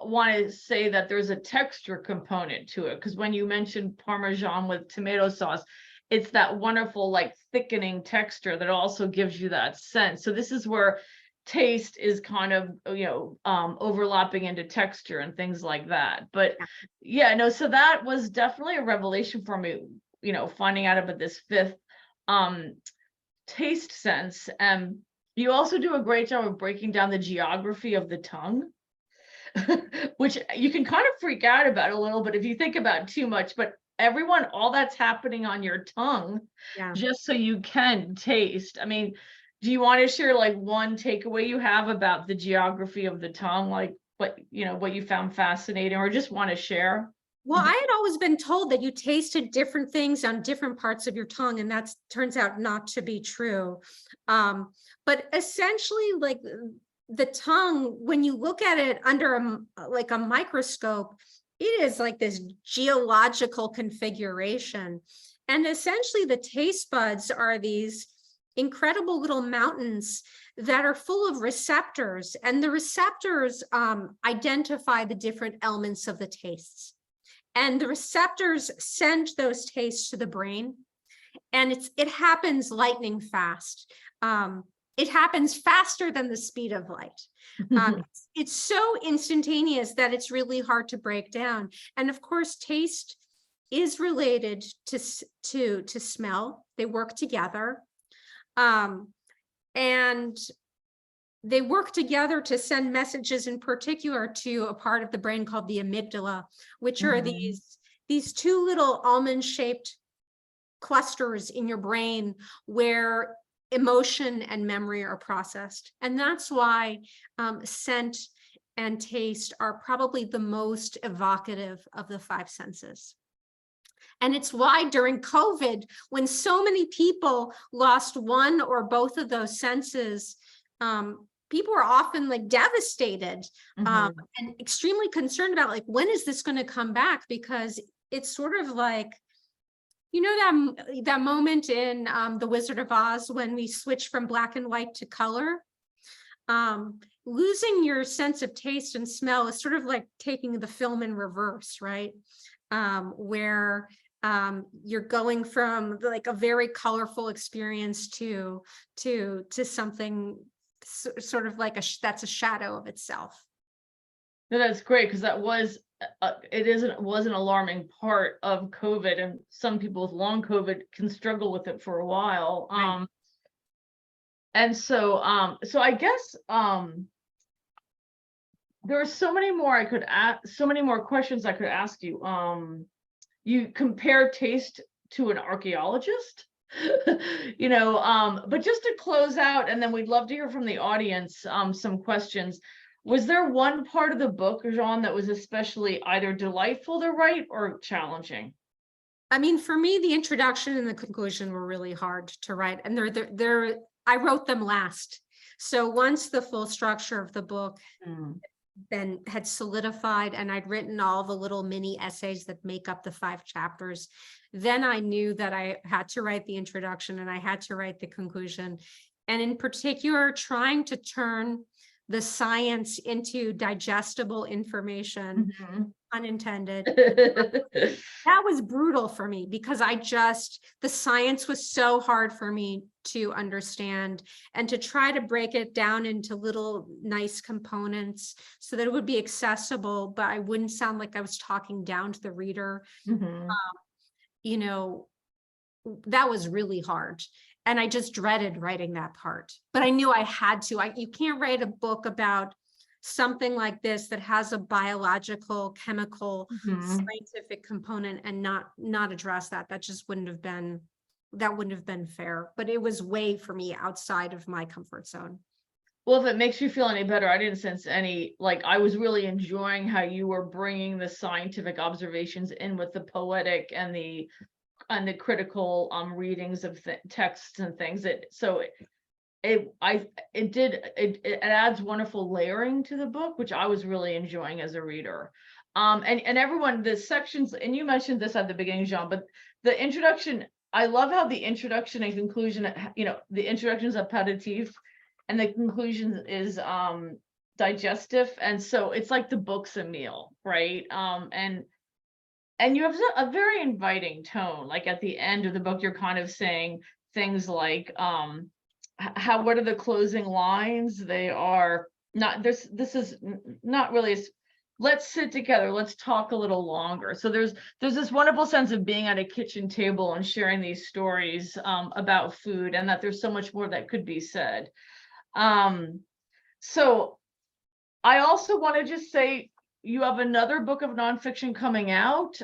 want to say that there's a texture component to it, because when you mentioned Parmesan with tomato sauce, it's that wonderful like thickening texture that also gives you that sense. So this is where taste is kind of overlapping into texture and things like that. But yeah, no, so that was definitely a revelation for me, finding out about this fifth taste sense. And you also do a great job of breaking down the geography of the tongue, which you can kind of freak out about a little bit if you think about it too much, but all that's happening on your tongue, just so you can taste. I mean, do you want to share like one takeaway you have about the geography of the tongue, like what you found fascinating, or just want to share? Well, I had always been told that you tasted different things on different parts of your tongue, and that turns out not to be true. But essentially, like the tongue, when you look at it under a microscope, it is like this geological configuration. And essentially the taste buds are these incredible little mountains that are full of receptors, and the receptors identify the different elements of the tastes. And the receptors send those tastes to the brain, and it happens lightning fast. It happens faster than the speed of light. It's so instantaneous that it's really hard to break down. And of course, taste is related to smell. They work together. And they work together to send messages in particular to a part of the brain called the amygdala, which are these two little almond-shaped clusters in your brain where emotion and memory are processed. And that's why scent and taste are probably the most evocative of the five senses. And it's why during COVID, when so many people lost one or both of those senses, people were often like devastated and extremely concerned about like, when is this going to come back? Because it's sort of like, that moment in The Wizard of Oz when we switch from black and white to color. Losing your sense of taste and smell is sort of like taking the film in reverse, right? Where you're going from like a very colorful experience to something sort of like that's a shadow of itself. No, that's great, because that was an alarming part of COVID, and some people with long COVID can struggle with it for a while. Right. And so I guess there are so many more questions I could ask you. You compare taste to an archaeologist, but just to close out, and then we'd love to hear from the audience some questions. Was there one part of the book, Jehanne, that was especially either delightful to write or challenging? I mean, for me, the introduction and the conclusion were really hard to write, and I wrote them last. So once the full structure of the book then had solidified, and I'd written all the little mini essays that make up the 5 chapters, then I knew that I had to write the introduction and I had to write the conclusion. And in particular, trying to turn the science into digestible information, unintended. That was brutal for me, because the science was so hard for me to understand, and to try to break it down into little nice components so that it would be accessible, but I wouldn't sound like I was talking down to the reader. That was really hard. I just dreaded writing that part, but I knew I had to. You can't write a book about something like this that has a biological, chemical, Mhm. scientific component and not address that. That just wouldn't have been fair. But it was way for me outside of my comfort zone. Well, if it makes you feel any better, I didn't sense any, like, I was really enjoying how you were bringing the scientific observations in with the poetic and the critical readings of texts and things. It adds wonderful layering to the book, which I was really enjoying as a reader. And everyone, the sections, and you mentioned this at the beginning, Jean, but the introduction, I love how the introduction and conclusion, the introduction is appetitive and the conclusion is digestive, and so it's like the book's a meal, right? And you have a very inviting tone. Like at the end of the book, you're kind of saying things like, what are the closing lines? They are not, this is not really, let's sit together, let's talk a little longer. So there's this wonderful sense of being at a kitchen table and sharing these stories about food, and that there's so much more that could be said. So I also want to just say, you have another book of nonfiction coming out,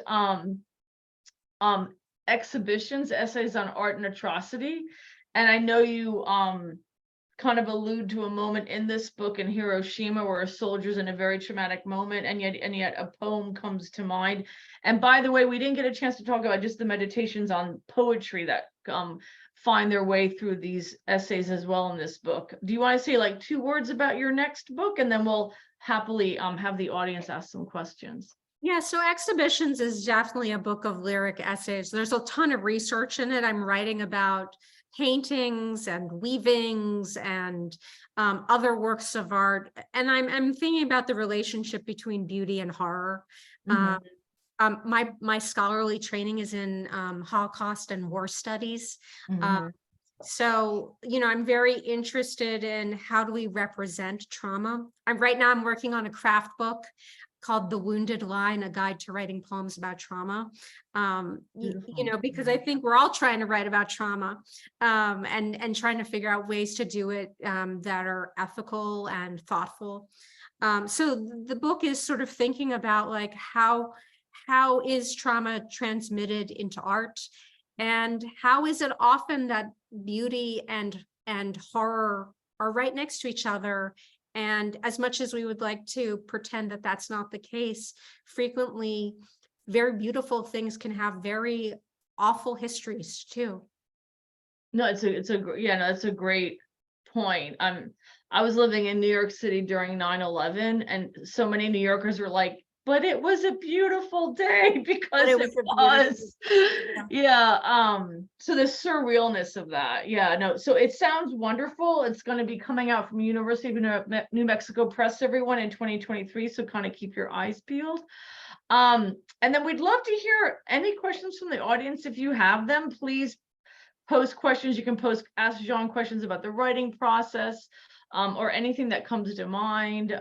exhibitions, essays on art and atrocity. And I know you kind of allude to a moment in this book in Hiroshima where a soldier's in a very traumatic moment, and yet a poem comes to mind. And by the way, we didn't get a chance to talk about just the meditations on poetry that find their way through these essays as well in this book. Do you want to say like 2 words about your next book, and then we'll happily have the audience ask some questions? Yeah, so Exhibitions is definitely a book of lyric essays. There's a ton of research in it. I'm writing about paintings and weavings and other works of art. And I'm thinking about the relationship between beauty and horror. My scholarly training is in Holocaust and war studies. So, I'm very interested in how do we represent trauma. Right now I'm working on a craft book called The Wounded Line, a guide to writing poems about trauma. Because I think we're all trying to write about trauma and trying to figure out ways to do it that are ethical and thoughtful. So the book is sort of thinking about like how is trauma transmitted into art, and how is it often that beauty and horror are right next to each other. And as much as we would like to pretend that that's not the case, frequently very beautiful things can have very awful histories too. No, it's a great point. I was living in New York City during 9/11, and so many New Yorkers were like, but it was a beautiful day, because it was. So the surrealness of that. Yeah, no, so it sounds wonderful. It's going to be coming out from University of New Mexico Press, everyone, in 2023, so kind of keep your eyes peeled. And then we'd love to hear any questions from the audience. If you have them, please post questions. You can ask Jean questions about the writing process, or anything that comes to mind.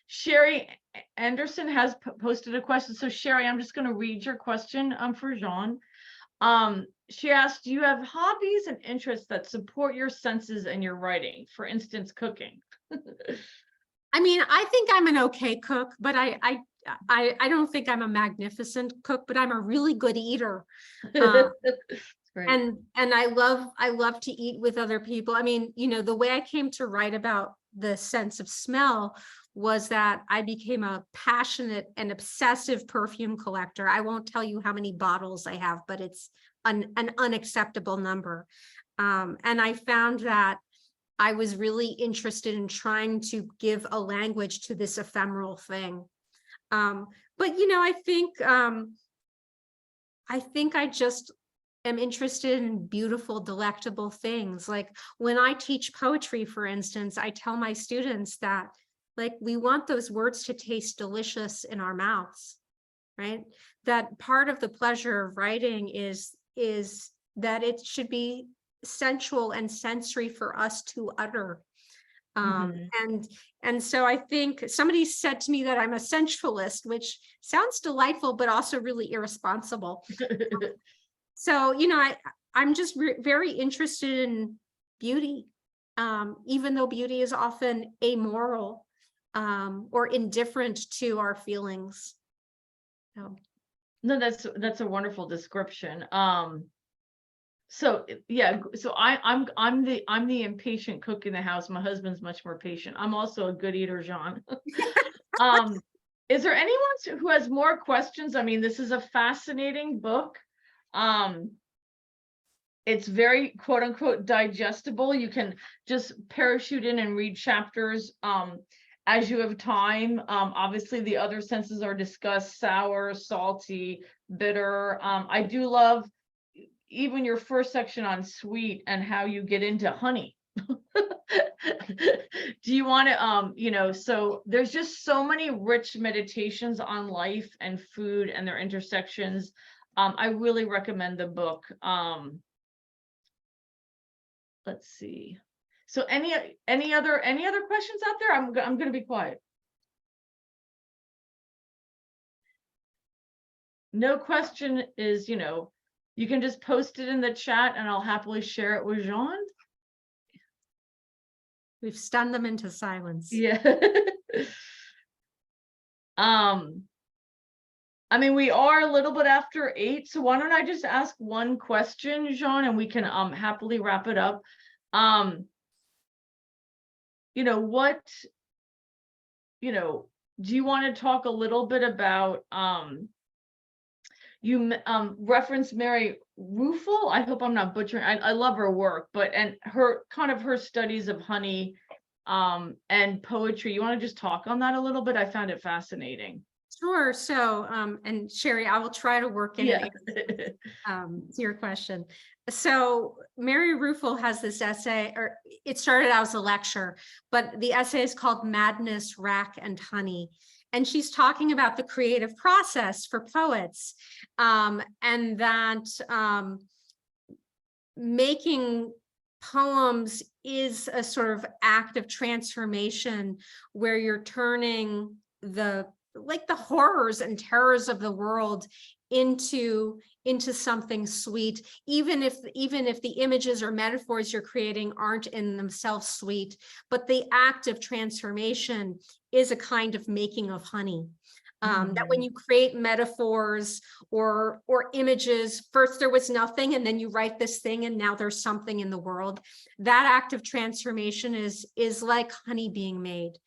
Sherry Anderson has posted a question. So Sherry, I'm just going to read your question for Jean. She asked, do you have hobbies and interests that support your senses and your writing? For instance, cooking. I mean, I think I'm an okay cook, but I don't think I'm a magnificent cook, but I'm a really good eater. And I love to eat with other people. I mean, the way I came to write about the sense of smell was that I became a passionate and obsessive perfume collector. I won't tell you how many bottles I have, but it's an unacceptable number. And I found that I was really interested in trying to give a language to this ephemeral thing. But I think I just am interested in beautiful, delectable things. Like when I teach poetry, for instance, I tell my students that like we want those words to taste delicious in our mouths, right? That part of the pleasure of writing is that it should be sensual and sensory for us to utter. And so I think somebody said to me that I'm a sensualist, which sounds delightful, but also really irresponsible. So, I'm just very interested in beauty, even though beauty is often amoral, or indifferent to our feelings. So. No, that's a wonderful description. So yeah, so I'm the impatient cook in the house. My husband's much more patient. I'm also a good eater, Jean. Is there anyone who has more questions? I mean, this is a fascinating book. It's very quote unquote digestible. You can just parachute in and read chapters as you have time. Obviously the other senses are discussed: sour, salty, bitter. I do love even your first section on sweet and how you get into honey. Do you want to so there's just so many rich meditations on life and food and their intersections. I really recommend the book. Let's see. So any other questions out there? I'm going to be quiet. No question is, you can just post it in the chat and I'll happily share it with Jean. We've stunned them into silence. Yeah. I mean, we are a little bit after 8, so why don't I just ask one question, Jean, and we can happily wrap it up. Do you want to talk a little bit about you referenced Mary Ruefle? I hope I'm not butchering. I love her work, and her studies of honey and poetry. You want to just talk on that a little bit? I found it fascinating. Sure. So, and Sherry, I will try to work in an answer, to your question. So Mary Ruefle has this essay, or it started out as a lecture, but the essay is called Madness, Rack, and Honey. And she's talking about the creative process for poets, and that making poems is a sort of act of transformation where you're turning the horrors and terrors of the world into something sweet, even if the images or metaphors you're creating aren't in themselves sweet, but the act of transformation is a kind of making of honey. That when you create metaphors or images, first there was nothing, and then you write this thing, and now there's something in the world. That act of transformation is like honey being made.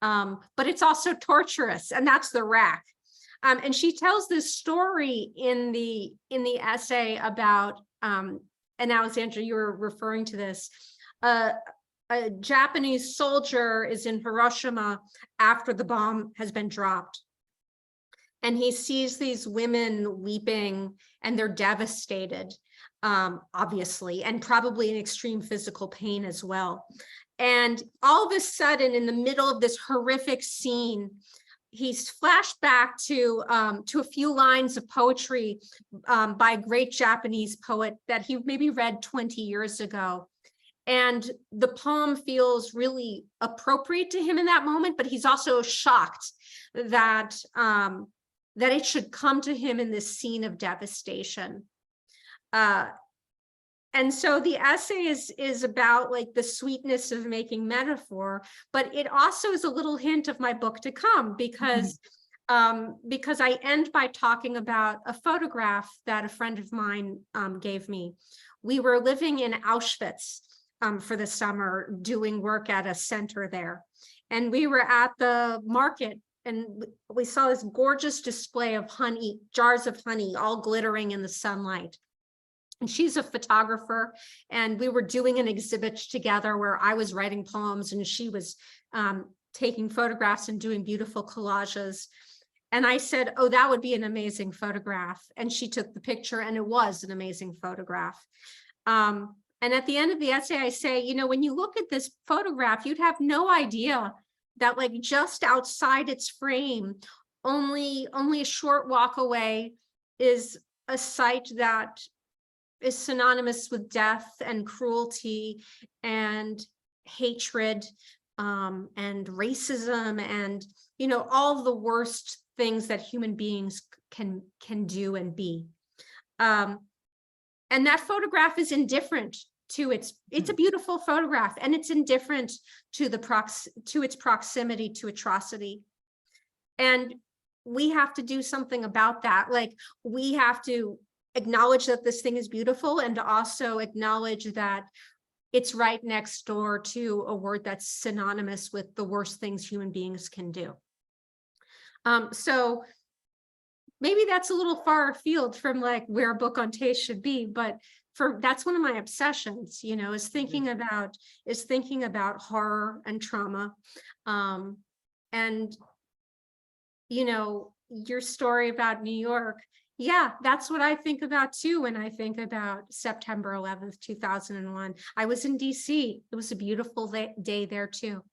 But it's also torturous, and that's the rack. And she tells this story in the essay about, and Alexandra, you were referring to this, a Japanese soldier is in Hiroshima after the bomb has been dropped. And he sees these women weeping, and they're devastated, obviously, and probably in extreme physical pain as well. And all of a sudden, in the middle of this horrific scene, he's flashed back to a few lines of poetry by a great Japanese poet that he maybe read 20 years ago. And the poem feels really appropriate to him in that moment, but he's also shocked that it should come to him in this scene of devastation. And so the essay is about like the sweetness of making metaphor, but it also is a little hint of my book to come, because I end by talking about a photograph that a friend of mine gave me. We were living in Auschwitz for the summer, doing work at a center there. And we were at the market, and we saw this gorgeous display of honey, jars of honey, all glittering in the sunlight. And she's a photographer, and we were doing an exhibit together where I was writing poems and she was taking photographs and doing beautiful collages. And I said, oh, that would be an amazing photograph. And she took the picture, and it was an amazing photograph. And at the end of the essay, I say, when you look at this photograph, you'd have no idea that like just outside its frame, only a short walk away, is a site that is synonymous with death and cruelty and hatred and racism and all the worst things that human beings can do and be. And And that photograph is indifferent to it's a beautiful photograph, and it's indifferent to its proximity to atrocity. And we have to do something about that. Like, we have to acknowledge that this thing is beautiful, and to also acknowledge that it's right next door to a word that's synonymous with the worst things human beings can do. So maybe that's a little far afield from like where a book on taste should be, but that's one of my obsessions, you know, is thinking about horror and trauma. And you know, your story about New York, yeah, that's what I think about too when I think about September 11th, 2001. I was in DC. It was a beautiful day there too,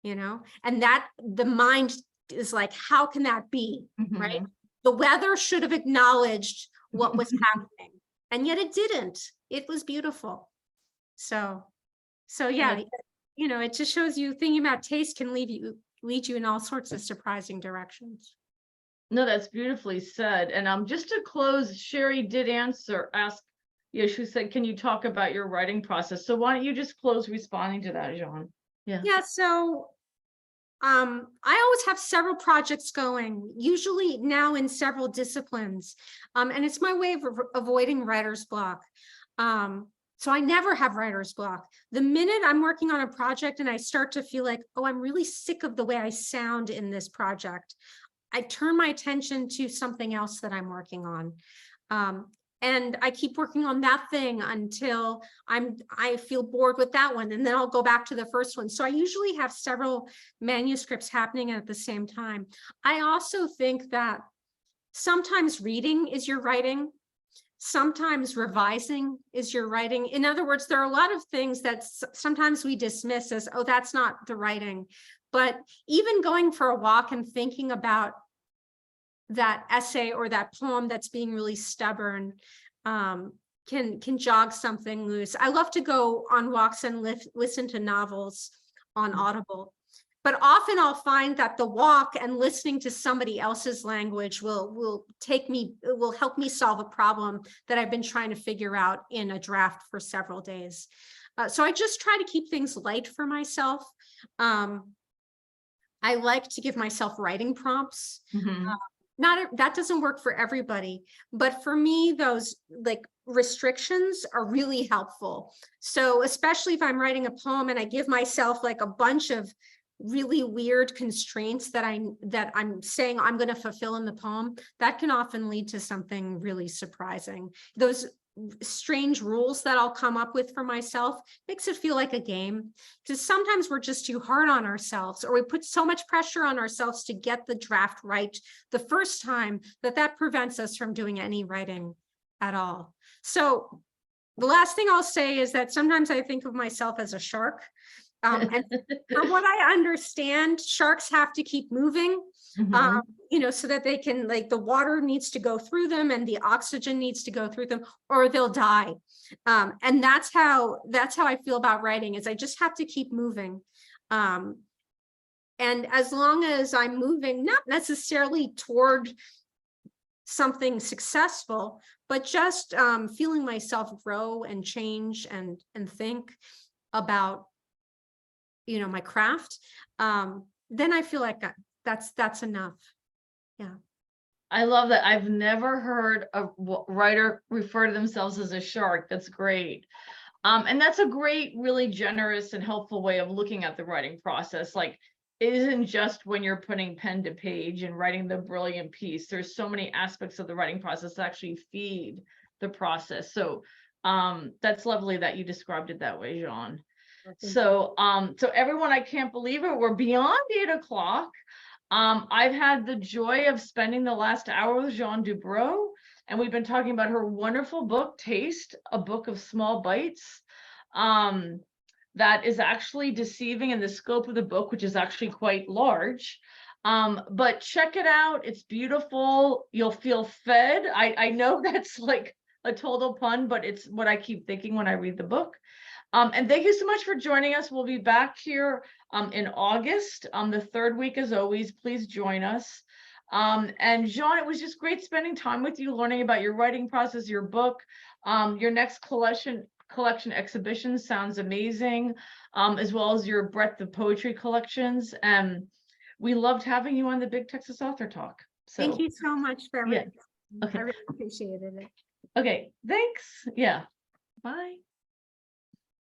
you know, and that the mind is like, how can that be, right? The weather should have acknowledged what was happening, and yet it didn't. It was beautiful. So yeah, you know, it just shows you thinking about taste can lead you in all sorts of surprising directions. No, that's beautifully said. And just to close, Sherry did ask, yeah, she said, can you talk about your writing process? So why don't you just close responding to that, Jehanne? Yeah, so I always have several projects going, usually now in several disciplines. And it's my way of avoiding writer's block. So I never have writer's block. The minute I'm working on a project and I start to feel like, oh, I'm really sick of the way I sound in this project, I turn my attention to something else that I'm working on. And I keep working on that thing until I feel bored with that one, and then I'll go back to the first one. So I usually have several manuscripts happening at the same time. I also think that sometimes reading is your writing. Sometimes revising is your writing. In other words, there are a lot of things that sometimes we dismiss as, oh, that's not the writing. But even going for a walk and thinking about that essay or that poem that's being really stubborn can jog something loose. I love to go on walks and listen to novels on Audible. But often I'll find that the walk and listening to somebody else's language will help me solve a problem that I've been trying to figure out in a draft for several days. So I just try to keep things light for myself. I like to give myself writing prompts. That doesn't work for everybody, but for me, those like restrictions are really helpful. So especially if I'm writing a poem and I give myself like a bunch of really weird constraints that I'm saying I'm going to fulfill in the poem, that can often lead to something really surprising. Those strange rules that I'll come up with for myself makes it feel like a game, because sometimes we're just too hard on ourselves, or we put so much pressure on ourselves to get the draft right the first time that prevents us from doing any writing at all. So the last thing I'll say is that sometimes I think of myself as a shark. And from what I understand, sharks have to keep moving, you know, so that they can, like, the water needs to go through them and the oxygen needs to go through them, or they'll die. And that's how I feel about writing, is I just have to keep moving. And as long as I'm moving, not necessarily toward something successful, but just feeling myself grow and change and think about, you know, my craft, then I feel like that's enough. Yeah. I love that. I've never heard a writer refer to themselves as a shark. That's great. And that's a great, really generous and helpful way of looking at the writing process. Like, it isn't just when you're putting pen to page and writing the brilliant piece. There's so many aspects of the writing process that actually feed the process. So that's lovely that you described it that way, Jehanne. So everyone, I can't believe it. We're beyond 8 o'clock. I've had the joy of spending the last hour with Jehanne Dubrow, and we've been talking about her wonderful book, Taste, a book of small bites. That is actually deceiving in the scope of the book, which is actually quite large. But check it out. It's beautiful. You'll feel fed. I know that's like a total pun, but it's what I keep thinking when I read the book. And thank you so much for joining us. We'll be back here in August, the third week as always. Please join us. And Jean, it was just great spending time with you, learning about your writing process, your book. Your next collection exhibition sounds amazing, as well as your breadth of poetry collections. And we loved having you on the Big Texas Author Talk. So Thank you so much for yeah. everything. Okay. I really appreciated it. Okay, thanks. Yeah. Bye.